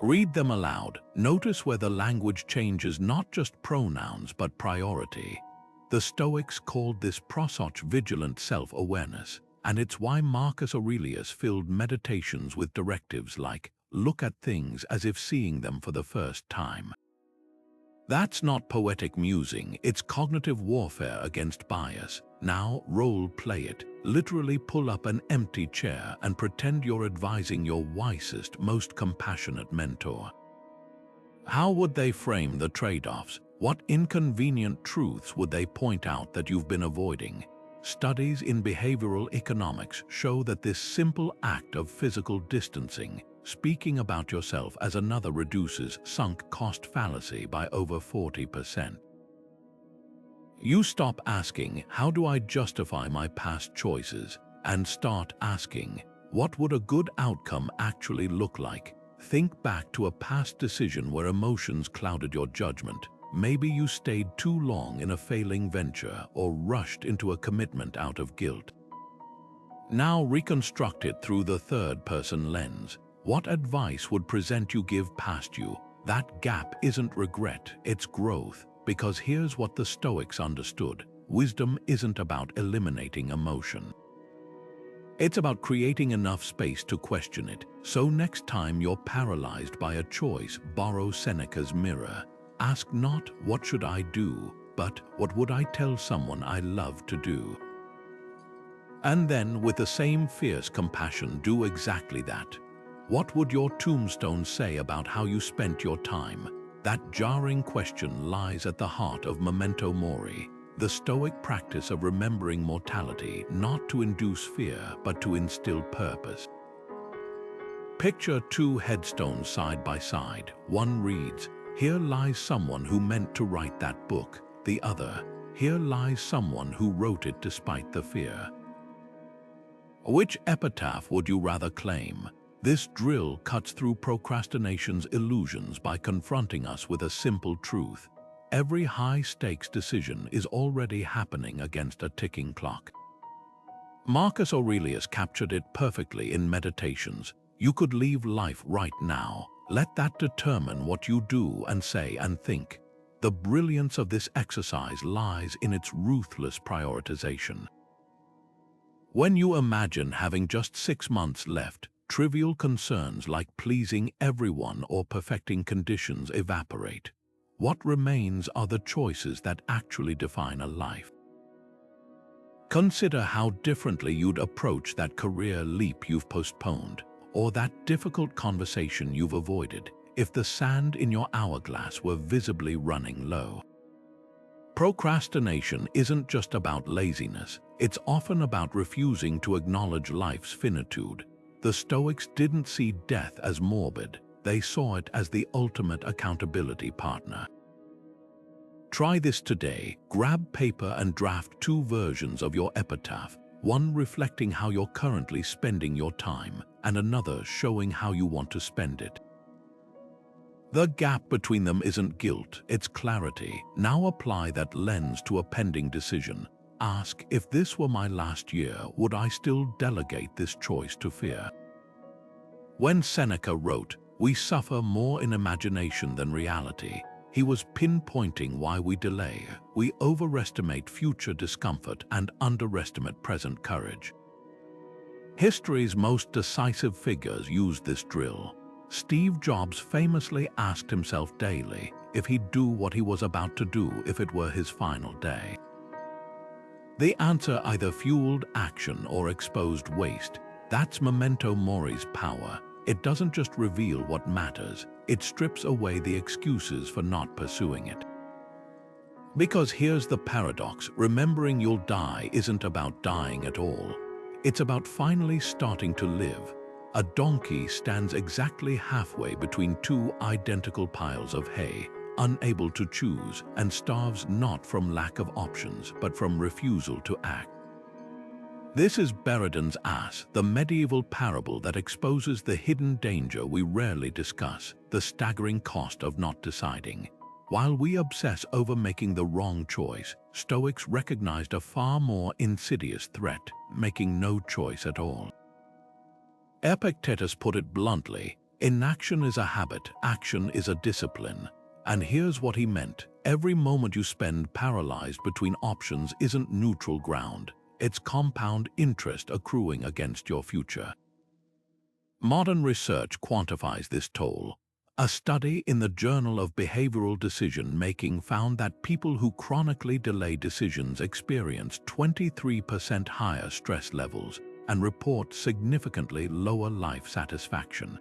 Speaker 1: Read them aloud. Notice where the language changes not just pronouns but priority. The Stoics called this prosoch vigilant self-awareness, and it's why Marcus Aurelius filled meditations with directives like, look at things as if seeing them for the first time. That's not poetic musing, it's cognitive warfare against bias. Now role-play it. Literally pull up an empty chair and pretend you're advising your wisest, most compassionate mentor. How would they frame the trade-offs? What inconvenient truths would they point out that you've been avoiding? Studies in behavioral economics show that this simple act of physical distancing, speaking about yourself as another, reduces sunk cost fallacy by over 40%. You stop asking, how do I justify my past choices? And start asking, what would a good outcome actually look like? Think back to a past decision where emotions clouded your judgment. Maybe you stayed too long in a failing venture or rushed into a commitment out of guilt. Now reconstruct it through the third-person lens. What advice would present you give past you? That gap isn't regret, it's growth. Because here's what the Stoics understood. Wisdom isn't about eliminating emotion. It's about creating enough space to question it. So next time you're paralyzed by a choice, borrow Seneca's mirror. Ask not, what should I do? But, what would I tell someone I love to do? And then, with the same fierce compassion, do exactly that. What would your tombstone say about how you spent your time? That jarring question lies at the heart of Memento Mori, the Stoic practice of remembering mortality, not to induce fear, but to instill purpose. Picture two headstones side by side. One reads, "Here lies someone who meant to write that book." The other, "Here lies someone who wrote it despite the fear." Which epitaph would you rather claim? This drill cuts through procrastination's illusions by confronting us with a simple truth. Every high-stakes decision is already happening against a ticking clock. Marcus Aurelius captured it perfectly in Meditations. You could leave life right now. Let that determine what you do and say and think. The brilliance of this exercise lies in its ruthless prioritization. When you imagine having just 6 months left, trivial concerns like pleasing everyone or perfecting conditions evaporate. What remains are the choices that actually define a life. Consider how differently you'd approach that career leap you've postponed, or that difficult conversation you've avoided, if the sand in your hourglass were visibly running low. Procrastination isn't just about laziness, it's often about refusing to acknowledge life's finitude. The Stoics didn't see death as morbid, they saw it as the ultimate accountability partner. Try this today. Grab paper and draft 2 versions of your epitaph, one reflecting how you're currently spending your time, and another showing how you want to spend it. The gap between them isn't guilt, it's clarity. Now apply that lens to a pending decision. Ask, if this were my last year, would I still delegate this choice to fear? When Seneca wrote, "We suffer more in imagination than reality," he was pinpointing why we delay. We overestimate future discomfort and underestimate present courage. History's most decisive figures used this drill. Steve Jobs famously asked himself daily if he'd do what he was about to do if it were his final day. The answer either fueled action or exposed waste. That's Memento Mori's power. It doesn't just reveal what matters, it strips away the excuses for not pursuing it. Because here's the paradox, remembering you'll die isn't about dying at all. It's about finally starting to live. A donkey stands exactly halfway between 2 identical piles of hay, unable to choose, and starves not from lack of options, but from refusal to act. This is Buridan's ass, the medieval parable that exposes the hidden danger we rarely discuss, the staggering cost of not deciding. While we obsess over making the wrong choice, Stoics recognized a far more insidious threat, making no choice at all. Epictetus put it bluntly, Inaction is a habit, action is a discipline. And here's what he meant. Every moment you spend paralyzed between options isn't neutral ground. It's compound interest accruing against your future. Modern research quantifies this toll. A study in the Journal of Behavioral Decision-Making found that people who chronically delay decisions experience 23% higher stress levels and report significantly lower life satisfaction.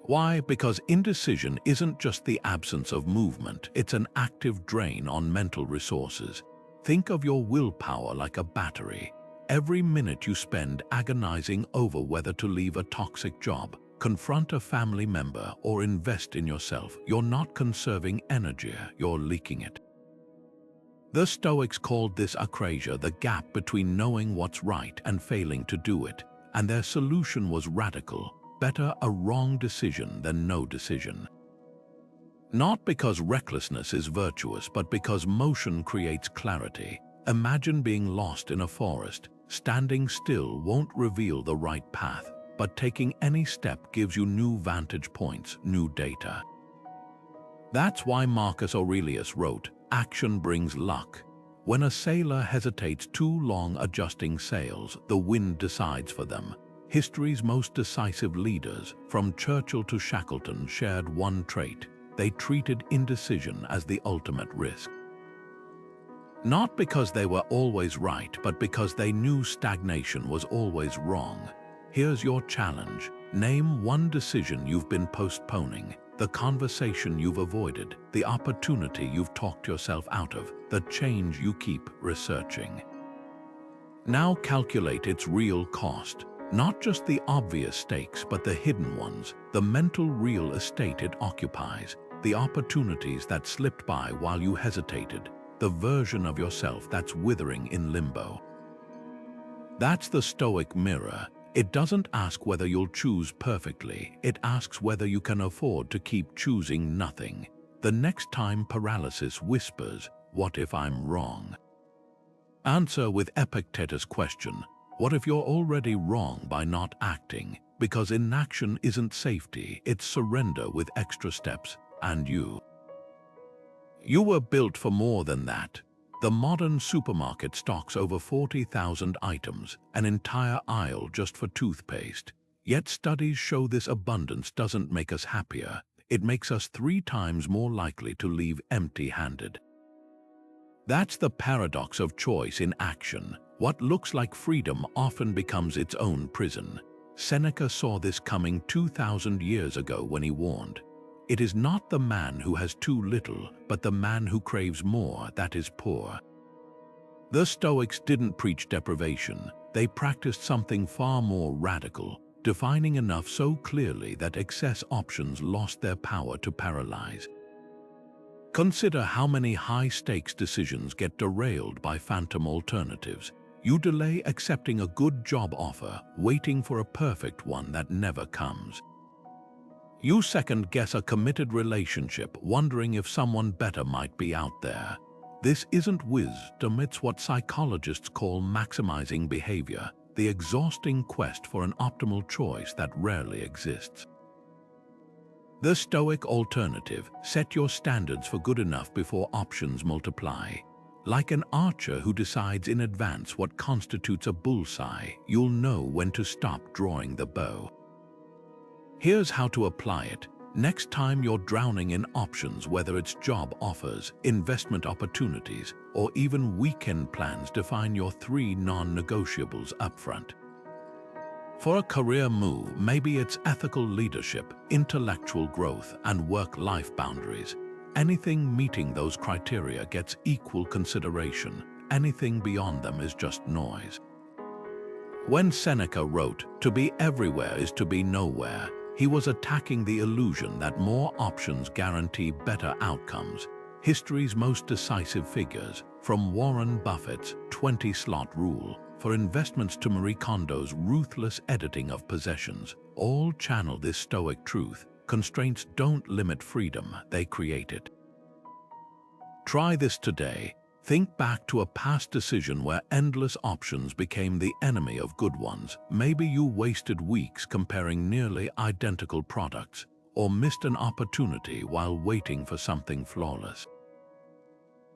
Speaker 1: Why? Because indecision isn't just the absence of movement, it's an active drain on mental resources. Think of your willpower like a battery. Every minute you spend agonizing over whether to leave a toxic job, confront a family member, or invest in yourself, you're not conserving energy, you're leaking it. The Stoics called this akrasia, the gap between knowing what's right and failing to do it, and their solution was radical. Better a wrong decision than no decision. Not because recklessness is virtuous, but because motion creates clarity. Imagine being lost in a forest. Standing still won't reveal the right path, but taking any step gives you new vantage points, new data. That's why Marcus Aurelius wrote, "Action brings luck." When a sailor hesitates too long adjusting sails, the wind decides for them. History's most decisive leaders, from Churchill to Shackleton, shared one trait. They treated indecision as the ultimate risk. Not because they were always right, but because they knew stagnation was always wrong. Here's your challenge. Name one decision you've been postponing, the conversation you've avoided, the opportunity you've talked yourself out of, the change you keep researching. Now calculate its real cost. Not just the obvious stakes, but the hidden ones, the mental real estate it occupies, the opportunities that slipped by while you hesitated, the version of yourself that's withering in limbo. That's the Stoic mirror. It doesn't ask whether you'll choose perfectly, it asks whether you can afford to keep choosing nothing. The next time paralysis whispers, "What if I'm wrong?" Answer with Epictetus' question. What if you're already wrong by not acting? Because inaction isn't safety, it's surrender with extra steps, and you were built for more than that. The modern supermarket stocks over 40,000 items, an entire aisle just for toothpaste. Yet studies show this abundance doesn't make us happier, it makes us 3 times more likely to leave empty-handed. That's the paradox of choice in action. What looks like freedom often becomes its own prison. Seneca saw this coming 2,000 years ago when he warned, "It is not the man who has too little, but the man who craves more that is poor." The Stoics didn't preach deprivation, they practiced something far more radical, defining enough so clearly that excess options lost their power to paralyze. Consider how many high-stakes decisions get derailed by phantom alternatives. You delay accepting a good job offer, waiting for a perfect one that never comes. You second-guess a committed relationship, wondering if someone better might be out there. This isn't wisdom, it's what psychologists call maximizing behavior, the exhausting quest for an optimal choice that rarely exists. The Stoic alternative: set your standards for good enough before options multiply. Like an archer who decides in advance what constitutes a bullseye, you'll know when to stop drawing the bow. Here's how to apply it. Next time you're drowning in options, whether it's job offers, investment opportunities, or even weekend plans, define your 3 non-negotiables upfront. For a career move, maybe it's ethical leadership, intellectual growth, and work-life boundaries. Anything meeting those criteria gets equal consideration. Anything beyond them is just noise. When Seneca wrote, "To be everywhere is to be nowhere," he was attacking the illusion that more options guarantee better outcomes. History's most decisive figures, from Warren Buffett's 20-slot rule for investments to Marie Kondo's ruthless editing of possessions, all channel this Stoic truth: constraints don't limit freedom, they create it. Try this today. Think back to a past decision where endless options became the enemy of good ones. Maybe you wasted weeks comparing nearly identical products, or missed an opportunity while waiting for something flawless.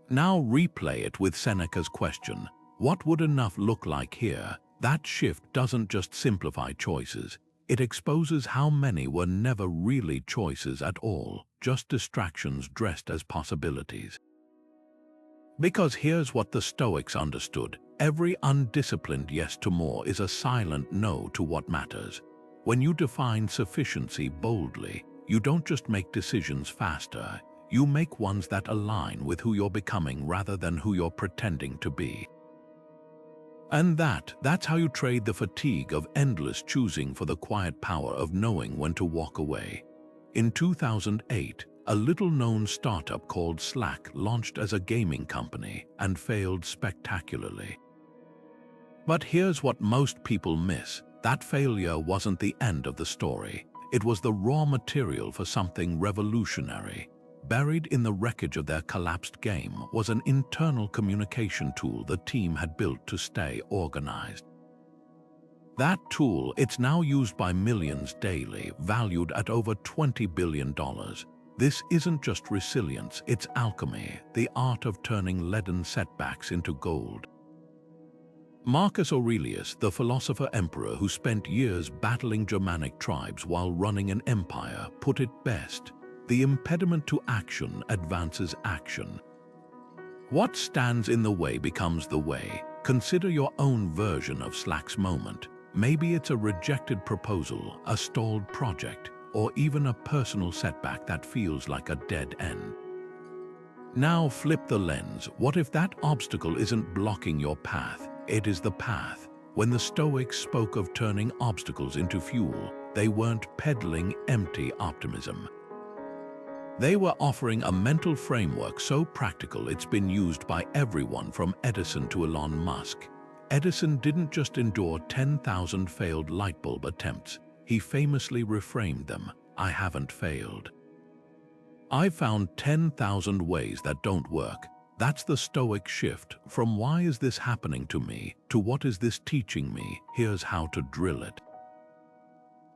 Speaker 1: Now replay it with Seneca's question, what would enough look like here? That shift doesn't just simplify choices, it exposes how many were never really choices at all, just distractions dressed as possibilities. Because here's what the Stoics understood: every undisciplined yes to more is a silent no to what matters. When you define sufficiency boldly, you don't just make decisions faster, you make ones that align with who you're becoming rather than who you're pretending to be. And that's how you trade the fatigue of endless choosing for the quiet power of knowing when to walk away. In 2008, a little-known startup called Slack launched as a gaming company and failed spectacularly. But here's what most people miss: that failure wasn't the end of the story. It was the raw material for something revolutionary. Buried in the wreckage of their collapsed game was an internal communication tool the team had built to stay organized. That tool, it's now used by millions daily, valued at over $20 billion. This isn't just resilience, it's alchemy, the art of turning leaden setbacks into gold. Marcus Aurelius, the philosopher-emperor who spent years battling Germanic tribes while running an empire, put it best: the impediment to action advances action. What stands in the way becomes the way. Consider your own version of Slack's moment. Maybe it's a rejected proposal, a stalled project, or even a personal setback that feels like a dead end. Now flip the lens. What if that obstacle isn't blocking your path? It is the path. When the Stoics spoke of turning obstacles into fuel, they weren't peddling empty optimism. They were offering a mental framework so practical it's been used by everyone from Edison to Elon Musk. Edison didn't just endure 10,000 failed lightbulb attempts. He famously reframed them: I haven't failed. I've found 10,000 ways that don't work. That's the Stoic shift from why is this happening to me to what is this teaching me? Here's how to drill it.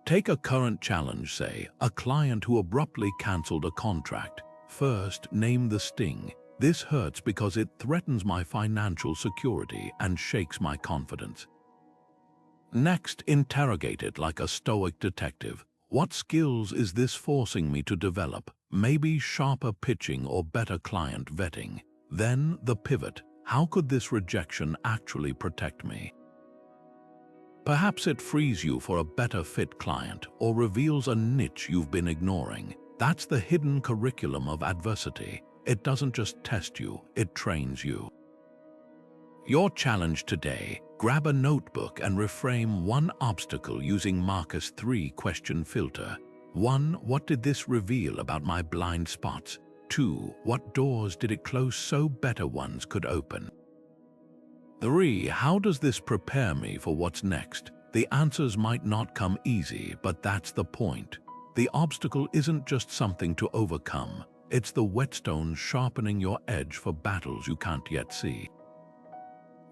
Speaker 1: Take a current challenge, say, a client who abruptly canceled a contract. First, name the sting. This hurts because it threatens my financial security and shakes my confidence. Next, interrogate it like a Stoic detective. What skills is this forcing me to develop? Maybe sharper pitching or better client vetting. Then the pivot. How could this rejection actually protect me? Perhaps it frees you for a better fit client or reveals a niche you've been ignoring. That's the hidden curriculum of adversity. It doesn't just test you, it trains you. Your challenge today: grab a notebook and reframe one obstacle using Marcus' 3-question filter. 1. What did this reveal about my blind spots? 2. What doors did it close so better ones could open? 3. How does this prepare me for what's next? The answers might not come easy, but that's the point. The obstacle isn't just something to overcome. It's the whetstone sharpening your edge for battles you can't yet see.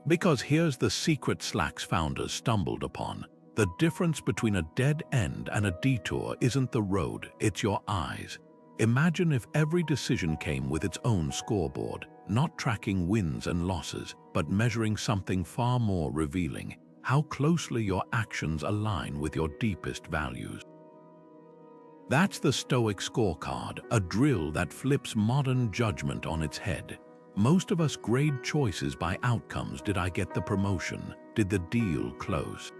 Speaker 1: Because here's the secret Slack's founders stumbled upon. The difference between a dead end and a detour isn't the road, it's your eyes. Imagine if every decision came with its own scoreboard, not tracking wins and losses, but measuring something far more revealing: how closely your actions align with your deepest values. That's the Stoic Scorecard, a drill that flips modern judgment on its head. Most of us grade choices by outcomes. Did I get the promotion? Did the deal close?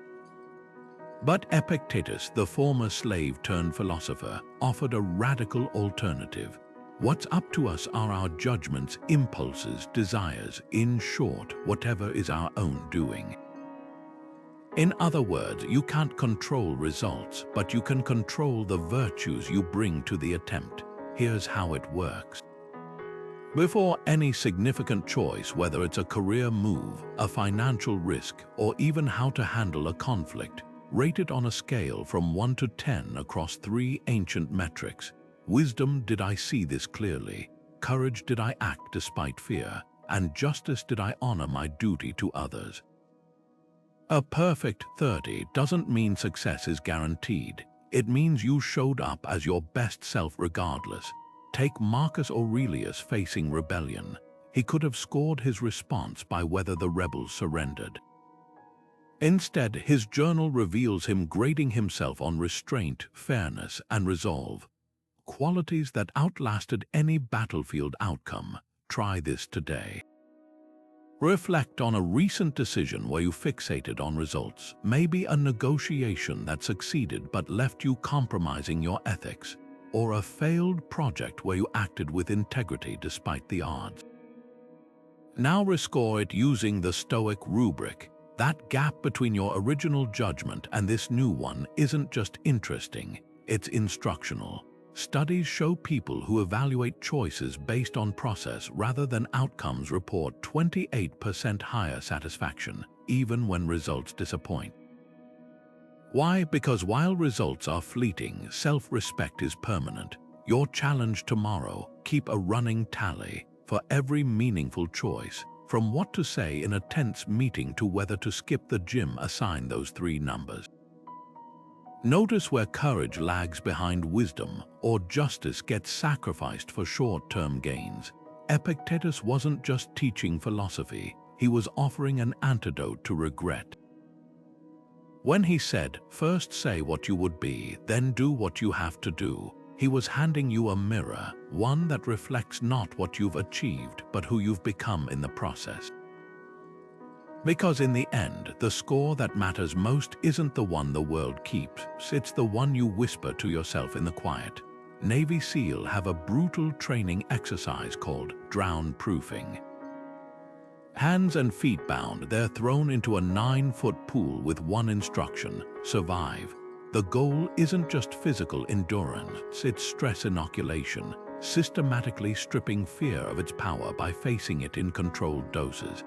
Speaker 1: But Epictetus, the former slave-turned-philosopher, offered a radical alternative. What's up to us are our judgments, impulses, desires, in short, whatever is our own doing. In other words, you can't control results, but you can control the virtues you bring to the attempt. Here's how it works. Before any significant choice, whether it's a career move, a financial risk, or even how to handle a conflict, rate it on a scale from 1 to 10 across 3 ancient metrics. Wisdom: did I see this clearly? Courage: did I act despite fear? and justice did I honor my duty to others. A perfect 30 doesn't mean success is guaranteed. It means you showed up as your best self regardless. Take Marcus Aurelius facing rebellion. He could have scored his response by whether the rebels surrendered. Instead, his journal reveals him grading himself on restraint, fairness, and resolve, qualities that outlasted any battlefield outcome. Try this today. Reflect on a recent decision where you fixated on results, maybe a negotiation that succeeded but left you compromising your ethics, or a failed project where you acted with integrity despite the odds. Now rescore it using the Stoic rubric. That gap between your original judgment and this new one isn't just interesting, it's instructional. Studies show people who evaluate choices based on process rather than outcomes report 28% higher satisfaction, even when results disappoint. Why? Because while results are fleeting, self-respect is permanent. Your challenge tomorrow: keep a running tally for every meaningful choice. From what to say in a tense meeting to whether to skip the gym, assign those 3 numbers. Notice where courage lags behind wisdom or justice gets sacrificed for short-term gains. Epictetus wasn't just teaching philosophy, he was offering an antidote to regret. When he said, "First say what you would be, then do what you have to do," he was handing you a mirror, one that reflects not what you've achieved, but who you've become in the process. Because in the end, the score that matters most isn't the one the world keeps, it's the one you whisper to yourself in the quiet. Navy SEAL have a brutal training exercise called drown-proofing. Hands and feet bound, they're thrown into a 9-foot pool with one instruction: survive. The goal isn't just physical endurance, it's stress inoculation, systematically stripping fear of its power by facing it in controlled doses.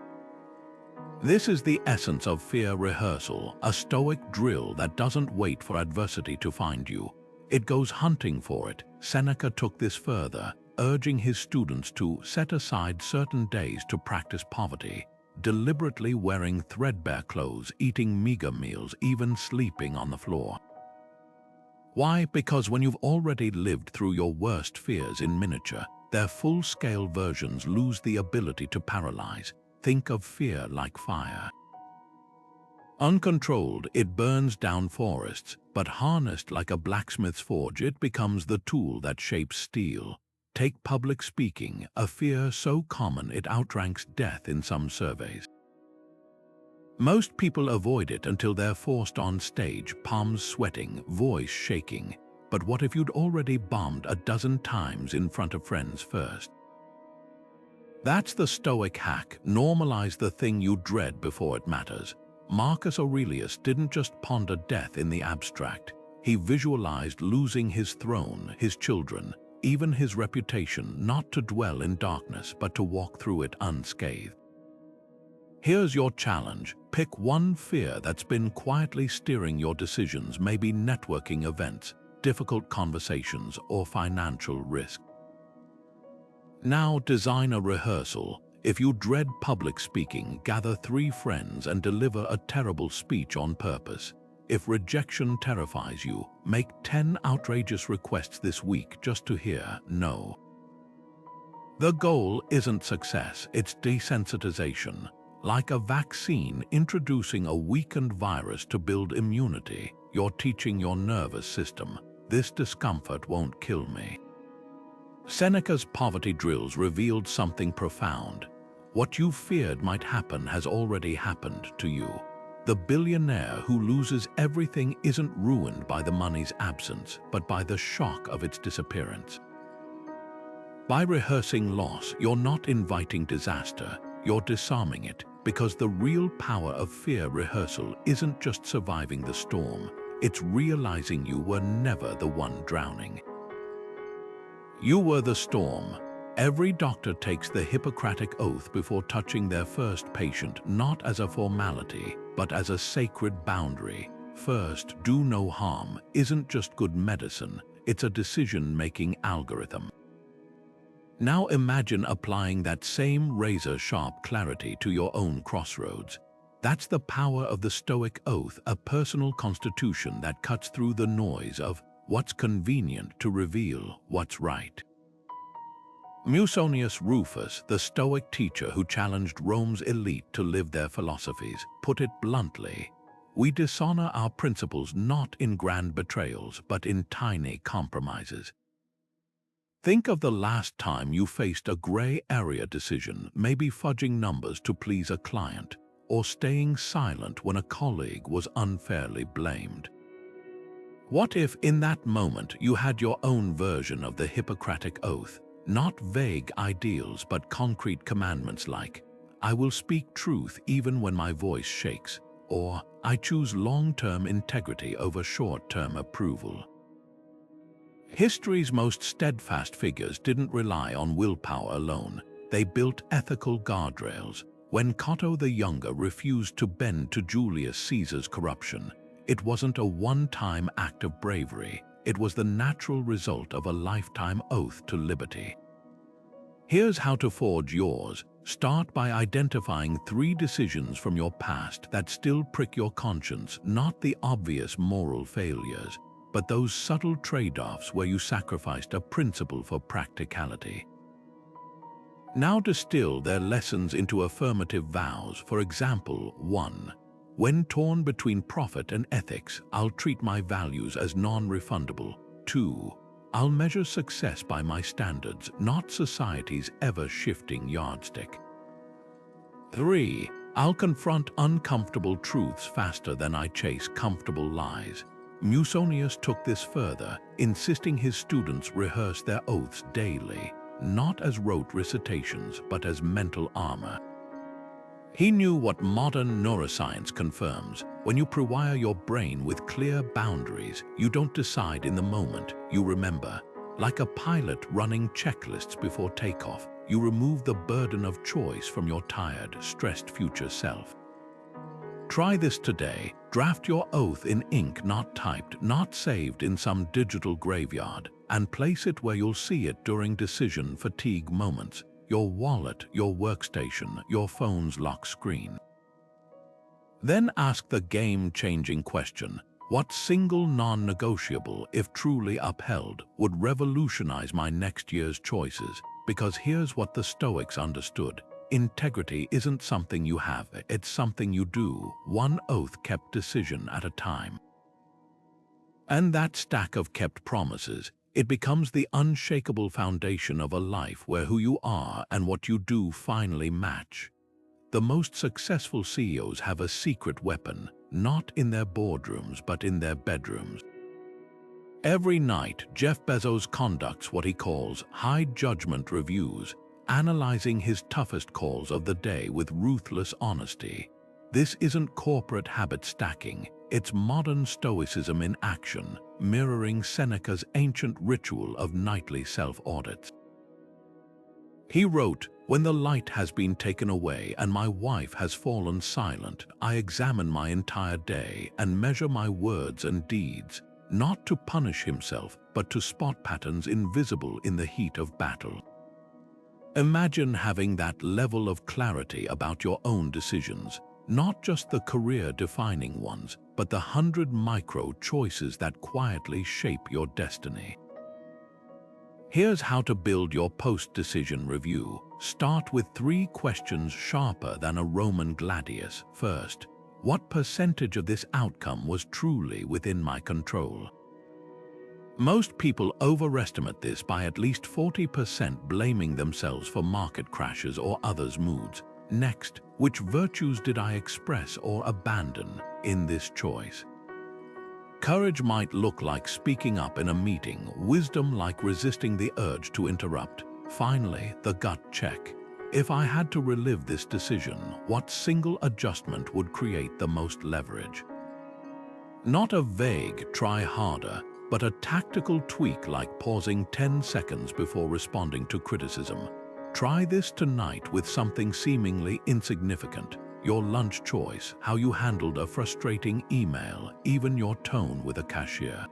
Speaker 1: This is the essence of fear rehearsal, a Stoic drill that doesn't wait for adversity to find you. It goes hunting for it. Seneca took this further, urging his students to set aside certain days to practice poverty, deliberately wearing threadbare clothes, eating meager meals, even sleeping on the floor. Why? Because when you've already lived through your worst fears in miniature, their full-scale versions lose the ability to paralyze. Think of fear like fire. Uncontrolled, it burns down forests, but harnessed like a blacksmith's forge, it becomes the tool that shapes steel. Take public speaking, a fear so common it outranks death in some surveys. Most people avoid it until they're forced on stage, palms sweating, voice shaking. But what if you'd already bombed a dozen times in front of friends first? That's the Stoic hack: normalize the thing you dread before it matters. Marcus Aurelius didn't just ponder death in the abstract. He visualized losing his throne, his children, even his reputation, not to dwell in darkness, but to walk through it unscathed. Here's your challenge. Pick one fear that's been quietly steering your decisions, maybe networking events, difficult conversations, or financial risk. Now design a rehearsal. If you dread public speaking, gather 3 friends and deliver a terrible speech on purpose. If rejection terrifies you, make 10 outrageous requests this week just to hear no. The goal isn't success, it's desensitization. Like a vaccine introducing a weakened virus to build immunity, you're teaching your nervous system, this discomfort won't kill me. Seneca's poverty drills revealed something profound. What you feared might happen has already happened to you. The billionaire who loses everything isn't ruined by the money's absence, but by the shock of its disappearance. By rehearsing loss, you're not inviting disaster, you're disarming it, because the real power of fear rehearsal isn't just surviving the storm, it's realizing you were never the one drowning. You were the storm. Every doctor takes the Hippocratic Oath before touching their first patient, not as a formality, but as a sacred boundary. First, do no harm isn't just good medicine, it's a decision-making algorithm. Now imagine applying that same razor-sharp clarity to your own crossroads. That's the power of the Stoic Oath, a personal constitution that cuts through the noise of what's convenient to reveal what's right. Musonius Rufus, the Stoic teacher who challenged Rome's elite to live their philosophies, put it bluntly: we dishonor our principles not in grand betrayals, but in tiny compromises. Think of the last time you faced a gray area decision, maybe fudging numbers to please a client, or staying silent when a colleague was unfairly blamed. What if in that moment you had your own version of the Hippocratic Oath, not vague ideals but concrete commandments like, I will speak truth even when my voice shakes, or I choose long-term integrity over short-term approval. History's most steadfast figures didn't rely on willpower alone. They built ethical guardrails. When Cato the Younger refused to bend to Julius Caesar's corruption, it wasn't a one-time act of bravery. It was the natural result of a lifetime oath to liberty. Here's how to forge yours. Start by identifying 3 decisions from your past that still prick your conscience, not the obvious moral failures, but those subtle trade-offs where you sacrificed a principle for practicality. Now distill their lessons into affirmative vows. For example, 1. When torn between profit and ethics, I'll treat my values as non-refundable. 2. I'll measure success by my standards, not society's ever-shifting yardstick. 3. I'll confront uncomfortable truths faster than I chase comfortable lies. Musonius took this further, insisting his students rehearse their oaths daily, not as rote recitations, but as mental armor. He knew what modern neuroscience confirms. When you rewire your brain with clear boundaries, you don't decide in the moment, you remember. Like a pilot running checklists before takeoff, you remove the burden of choice from your tired, stressed future self. Try this today. Draft your oath in ink, not typed, not saved in some digital graveyard, and place it where you'll see it during decision fatigue moments. Your wallet, your workstation, your phone's lock screen. Then ask the game-changing question: what single non-negotiable, if truly upheld, would revolutionize my next year's choices? Because here's what the Stoics understood: integrity isn't something you have, it's something you do, one oath-kept decision at a time. And that stack of kept promises, it becomes the unshakable foundation of a life where who you are and what you do finally match. The most successful CEOs have a secret weapon, not in their boardrooms but in their bedrooms. Every night, Jeff Bezos conducts what he calls high judgment reviews, analyzing his toughest calls of the day with ruthless honesty. This isn't corporate habit stacking, it's modern Stoicism in action, mirroring Seneca's ancient ritual of nightly self-audits. He wrote, "When the light has been taken away and my wife has fallen silent, I examine my entire day and measure my words and deeds, not to punish himself, but to spot patterns invisible in the heat of battle." Imagine having that level of clarity about your own decisions, not just the career-defining ones, but the 100 micro choices that quietly shape your destiny. Here's how to build your post-decision review. Start with 3 questions sharper than a Roman gladius. First, what percentage of this outcome was truly within my control? Most people overestimate this by at least 40%, blaming themselves for market crashes or others' moods. Next, which virtues did I express or abandon in this choice? Courage might look like speaking up in a meeting, wisdom like resisting the urge to interrupt. Finally, the gut check. If I had to relive this decision, what single adjustment would create the most leverage? Not a vague "try harder," but a tactical tweak like pausing 10 seconds before responding to criticism. Try this tonight with something seemingly insignificant: your lunch choice, how you handled a frustrating email, even your tone with a cashier.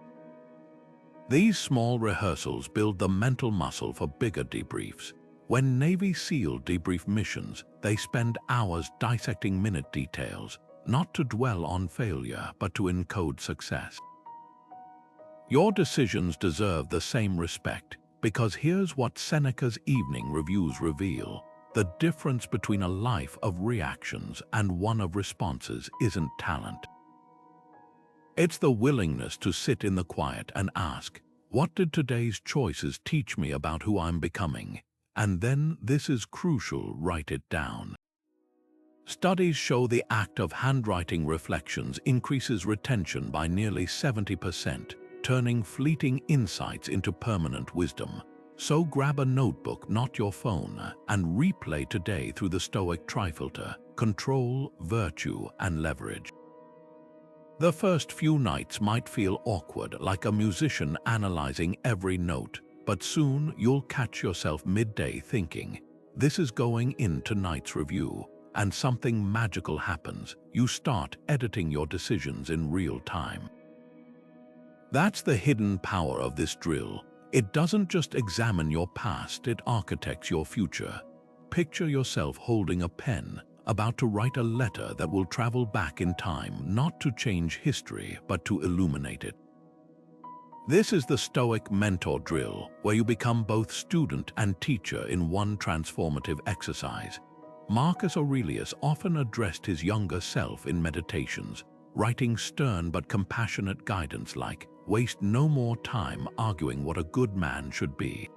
Speaker 1: These small rehearsals build the mental muscle for bigger debriefs. When Navy SEAL debrief missions, they spend hours dissecting minute details, not to dwell on failure, but to encode success. Your decisions deserve the same respect, because here's what Seneca's evening reviews reveal. The difference between a life of reactions and one of responses isn't talent. It's the willingness to sit in the quiet and ask, what did today's choices teach me about who I'm becoming? And then, this is crucial, write it down. Studies show the act of handwriting reflections increases retention by nearly 70%, turning fleeting insights into permanent wisdom. So grab a notebook, not your phone, and replay today through the Stoic trifilter: control, virtue, and leverage. The first few nights might feel awkward, like a musician analyzing every note, but soon you'll catch yourself midday thinking, this is going in tonight's review, and something magical happens. You start editing your decisions in real time. That's the hidden power of this drill. It doesn't just examine your past, it architects your future. Picture yourself holding a pen, about to write a letter that will travel back in time, not to change history, but to illuminate it. This is the Stoic mentor drill, where you become both student and teacher in one transformative exercise. Marcus Aurelius often addressed his younger self in meditations, writing stern but compassionate guidance like, waste no more time arguing what a good man should be.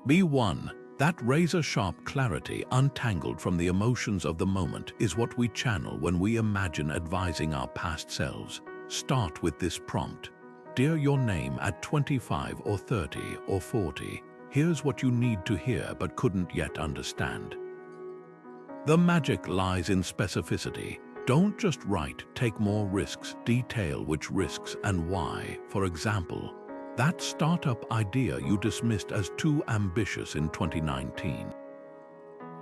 Speaker 1: Be one. That razor-sharp clarity, untangled from the emotions of the moment, is what we channel when we imagine advising our past selves. Start with this prompt. Dear your name at 25 or 30 or 40, here's what you need to hear but couldn't yet understand. The magic lies in specificity. Don't just write, take more risks, detail which risks and why. For example, that startup idea you dismissed as too ambitious in 2019.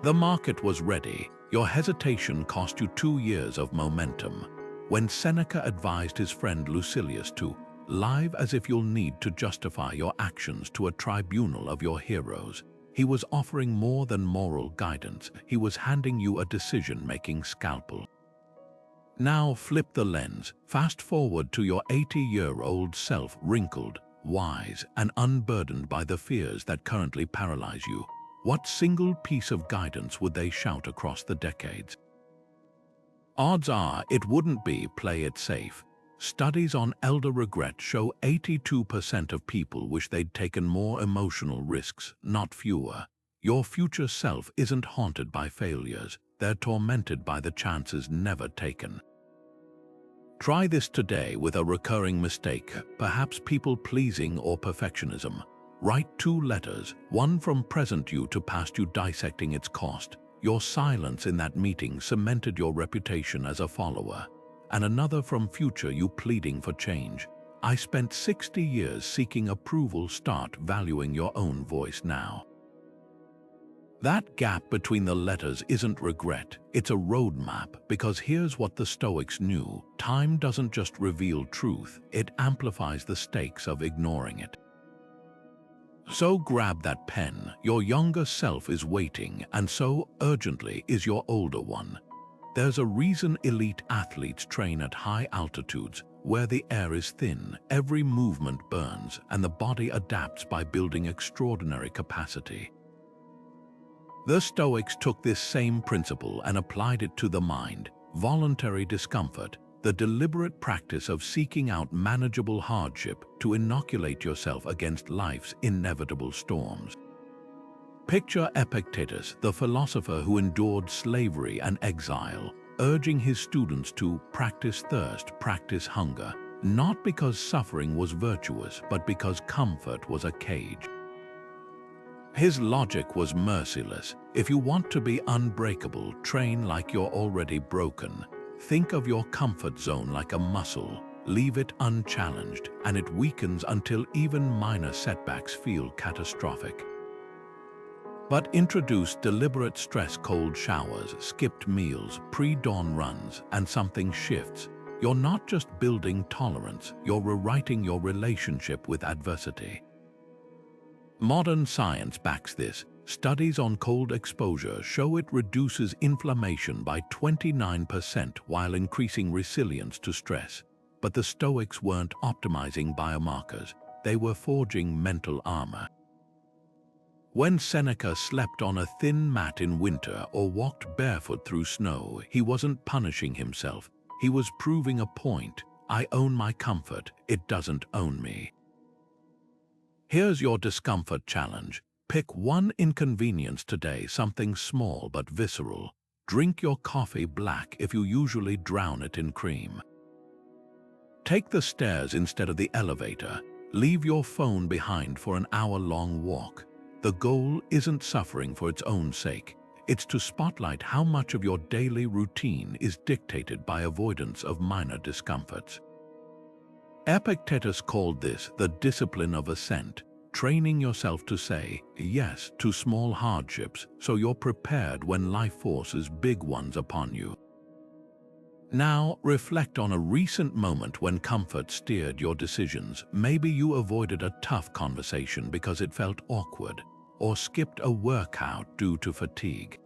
Speaker 1: The market was ready. Your hesitation cost you 2 years of momentum. When Seneca advised his friend Lucilius to live as if you'll need to justify your actions to a tribunal of your heroes, he was offering more than moral guidance. He was handing you a decision-making scalpel. Now flip the lens. Fast forward to your 80-year-old self, wrinkled, wise, and unburdened by the fears that currently paralyze you. What single piece of guidance would they shout across the decades? Odds are it wouldn't be play it safe. Studies on elder regret show 82% of people wish they'd taken more emotional risks, not fewer. Your future self isn't haunted by failures. They're tormented by the chances never taken. Try this today with a recurring mistake, perhaps people-pleasing or perfectionism. Write 2 letters, one from present you to past you, dissecting its cost. Your silence in that meeting cemented your reputation as a follower. And another from future you, pleading for change. I spent 60 years seeking approval. Start valuing your own voice now. That gap between the letters isn't regret, it's a roadmap, because here's what the Stoics knew. Time doesn't just reveal truth, it amplifies the stakes of ignoring it. So grab that pen. Your younger self is waiting, and so urgently is your older one. There's a reason elite athletes train at high altitudes, where the air is thin, every movement burns, and the body adapts by building extraordinary capacity. The Stoics took this same principle and applied it to the mind. Voluntary discomfort, the deliberate practice of seeking out manageable hardship to inoculate yourself against life's inevitable storms. Picture Epictetus, the philosopher who endured slavery and exile, urging his students to practice thirst, practice hunger, not because suffering was virtuous, but because comfort was a cage. His logic was merciless. If you want to be unbreakable, train like you're already broken. Think of your comfort zone like a muscle. Leave it unchallenged, and it weakens until even minor setbacks feel catastrophic. But introduce deliberate stress, cold showers, skipped meals, pre-dawn runs, and something shifts. You're not just building tolerance, you're rewriting your relationship with adversity. Modern science backs this. Studies on cold exposure show it reduces inflammation by 29% while increasing resilience to stress. But the Stoics weren't optimizing biomarkers, they were forging mental armor. When Seneca slept on a thin mat in winter or walked barefoot through snow, he wasn't punishing himself. He was proving a point. I own my comfort, it doesn't own me. Here's your discomfort challenge. Pick one inconvenience today, something small but visceral. Drink your coffee black if you usually drown it in cream. Take the stairs instead of the elevator. Leave your phone behind for an hour-long walk. The goal isn't suffering for its own sake. It's to spotlight how much of your daily routine is dictated by avoidance of minor discomforts. Epictetus called this the discipline of assent, training yourself to say yes to small hardships so you're prepared when life forces big ones upon you. Now, reflect on a recent moment when comfort steered your decisions. Maybe you avoided a tough conversation because it felt awkward, or skipped a workout due to fatigue.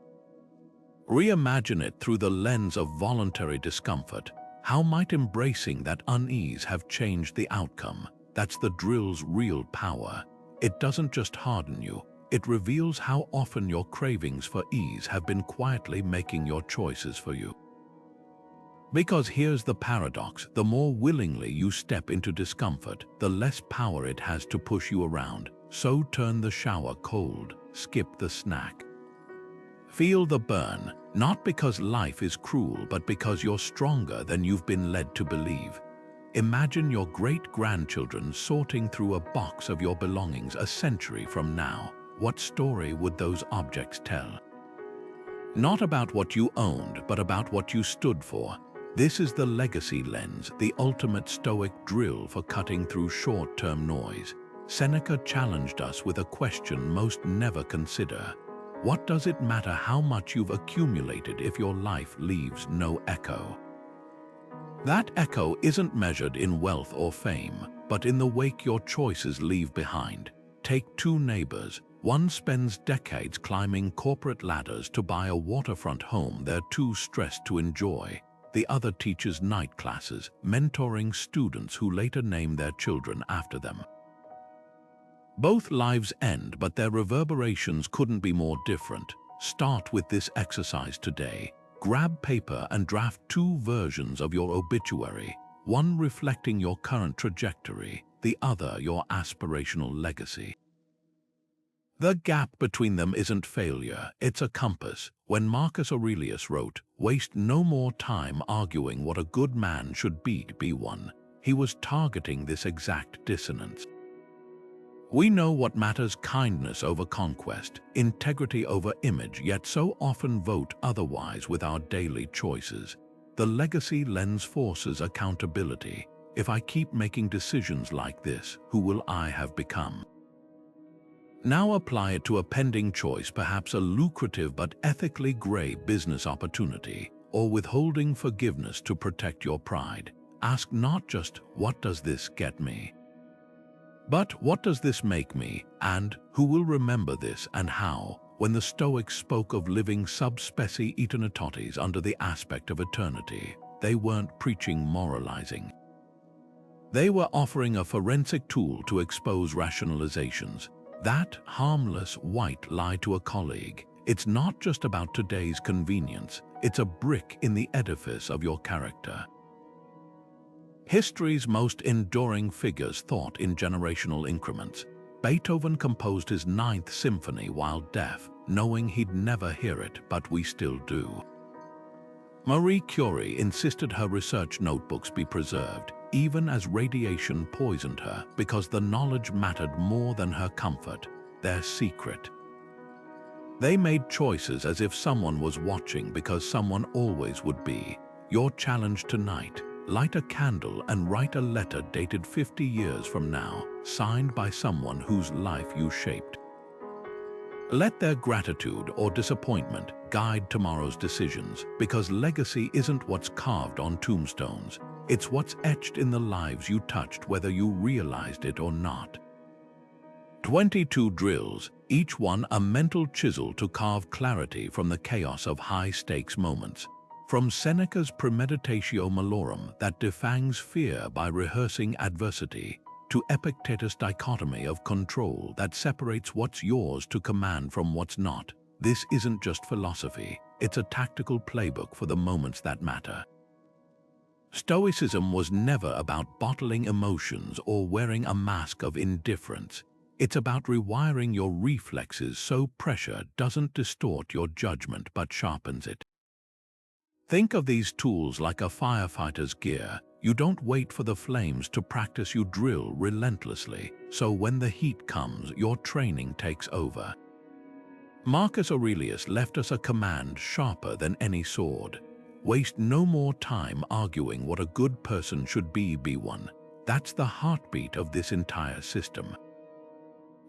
Speaker 1: Reimagine it through the lens of voluntary discomfort. How might embracing that unease have changed the outcome? That's the drill's real power. It doesn't just harden you, it reveals how often your cravings for ease have been quietly making your choices for you. Because here's the paradox, the more willingly you step into discomfort, the less power it has to push you around. So turn the shower cold, skip the snack. Feel the burn, not because life is cruel, but because you're stronger than you've been led to believe. Imagine your great-grandchildren sorting through a box of your belongings a century from now. What story would those objects tell? Not about what you owned, but about what you stood for. This is the legacy lens, the ultimate Stoic drill for cutting through short-term noise. Seneca challenged us with a question most never consider. What does it matter how much you've accumulated if your life leaves no echo? That echo isn't measured in wealth or fame, but in the wake your choices leave behind. Take two neighbors. One spends decades climbing corporate ladders to buy a waterfront home they're too stressed to enjoy. The other teaches night classes, mentoring students who later name their children after them. Both lives end, but their reverberations couldn't be more different. Start with this exercise today. Grab paper and draft two versions of your obituary, one reflecting your current trajectory, the other your aspirational legacy. The gap between them isn't failure, it's a compass. When Marcus Aurelius wrote, "Waste no more time arguing what a good man should be one," he was targeting this exact dissonance. We know what matters: kindness over conquest, integrity over image, yet so often vote otherwise with our daily choices. The legacy lens forces accountability. If I keep making decisions like this, who will I have become? Now apply it to a pending choice, perhaps a lucrative but ethically gray business opportunity, or withholding forgiveness to protect your pride. Ask not just, what does this get me? But what does this make me, and who will remember this and how? When the Stoics spoke of living sub specie eternitatis under the aspect of eternity, they weren't preaching moralizing. They were offering a forensic tool to expose rationalizations. That harmless white lie to a colleague. It's not just about today's convenience, it's a brick in the edifice of your character. History's most enduring figures thought in generational increments. Beethoven composed his Ninth Symphony while deaf, knowing he'd never hear it, but we still do. Marie Curie insisted her research notebooks be preserved, even as radiation poisoned her, because the knowledge mattered more than her comfort, their secret. They made choices as if someone was watching, because someone always would be. Your challenge tonight: light a candle and write a letter dated 50 years from now, signed by someone whose life you shaped. Let their gratitude or disappointment guide tomorrow's decisions, because legacy isn't what's carved on tombstones. It's what's etched in the lives you touched, whether you realized it or not. 22 drills, each one a mental chisel to carve clarity from the chaos of high-stakes moments. From Seneca's Premeditatio Melorum that defangs fear by rehearsing adversity, to Epictetus' Dichotomy of Control that separates what's yours to command from what's not. This isn't just philosophy, it's a tactical playbook for the moments that matter. Stoicism was never about bottling emotions or wearing a mask of indifference. It's about rewiring your reflexes so pressure doesn't distort your judgment but sharpens it. Think of these tools like a firefighter's gear. You don't wait for the flames to practice, you drill relentlessly, so when the heat comes, your training takes over. Marcus Aurelius left us a command sharper than any sword. Waste no more time arguing what a good person should be one. That's the heartbeat of this entire system.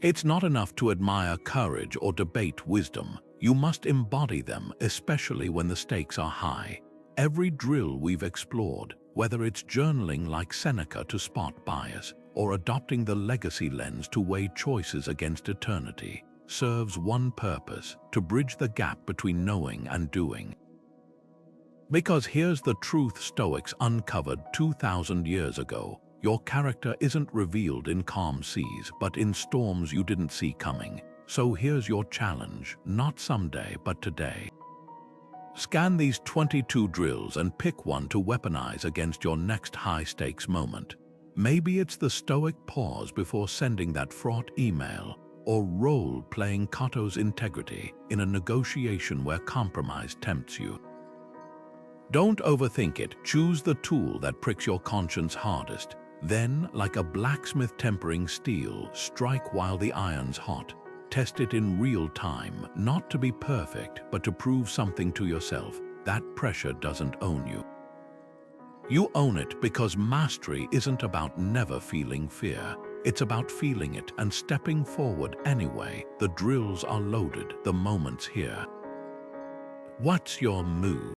Speaker 1: It's not enough to admire courage or debate wisdom. You must embody them, especially when the stakes are high. Every drill we've explored, whether it's journaling like Seneca to spot bias or adopting the legacy lens to weigh choices against eternity, serves one purpose: to bridge the gap between knowing and doing. Because here's the truth Stoics uncovered 2,000 years ago: your character isn't revealed in calm seas, but in storms you didn't see coming. So here's your challenge, not someday, but today. Scan these 22 drills and pick one to weaponize against your next high-stakes moment. Maybe it's the Stoic pause before sending that fraught email, or role-playing Cato's integrity in a negotiation where compromise tempts you. Don't overthink it. Choose the tool that pricks your conscience hardest. Then, like a blacksmith tempering steel, strike while the iron's hot. Test it in real time, not to be perfect, but to prove something to yourself. That pressure doesn't own you. You own it because mastery isn't about never feeling fear. It's about feeling it and stepping forward anyway. The drills are loaded, the moment's here. What's your move?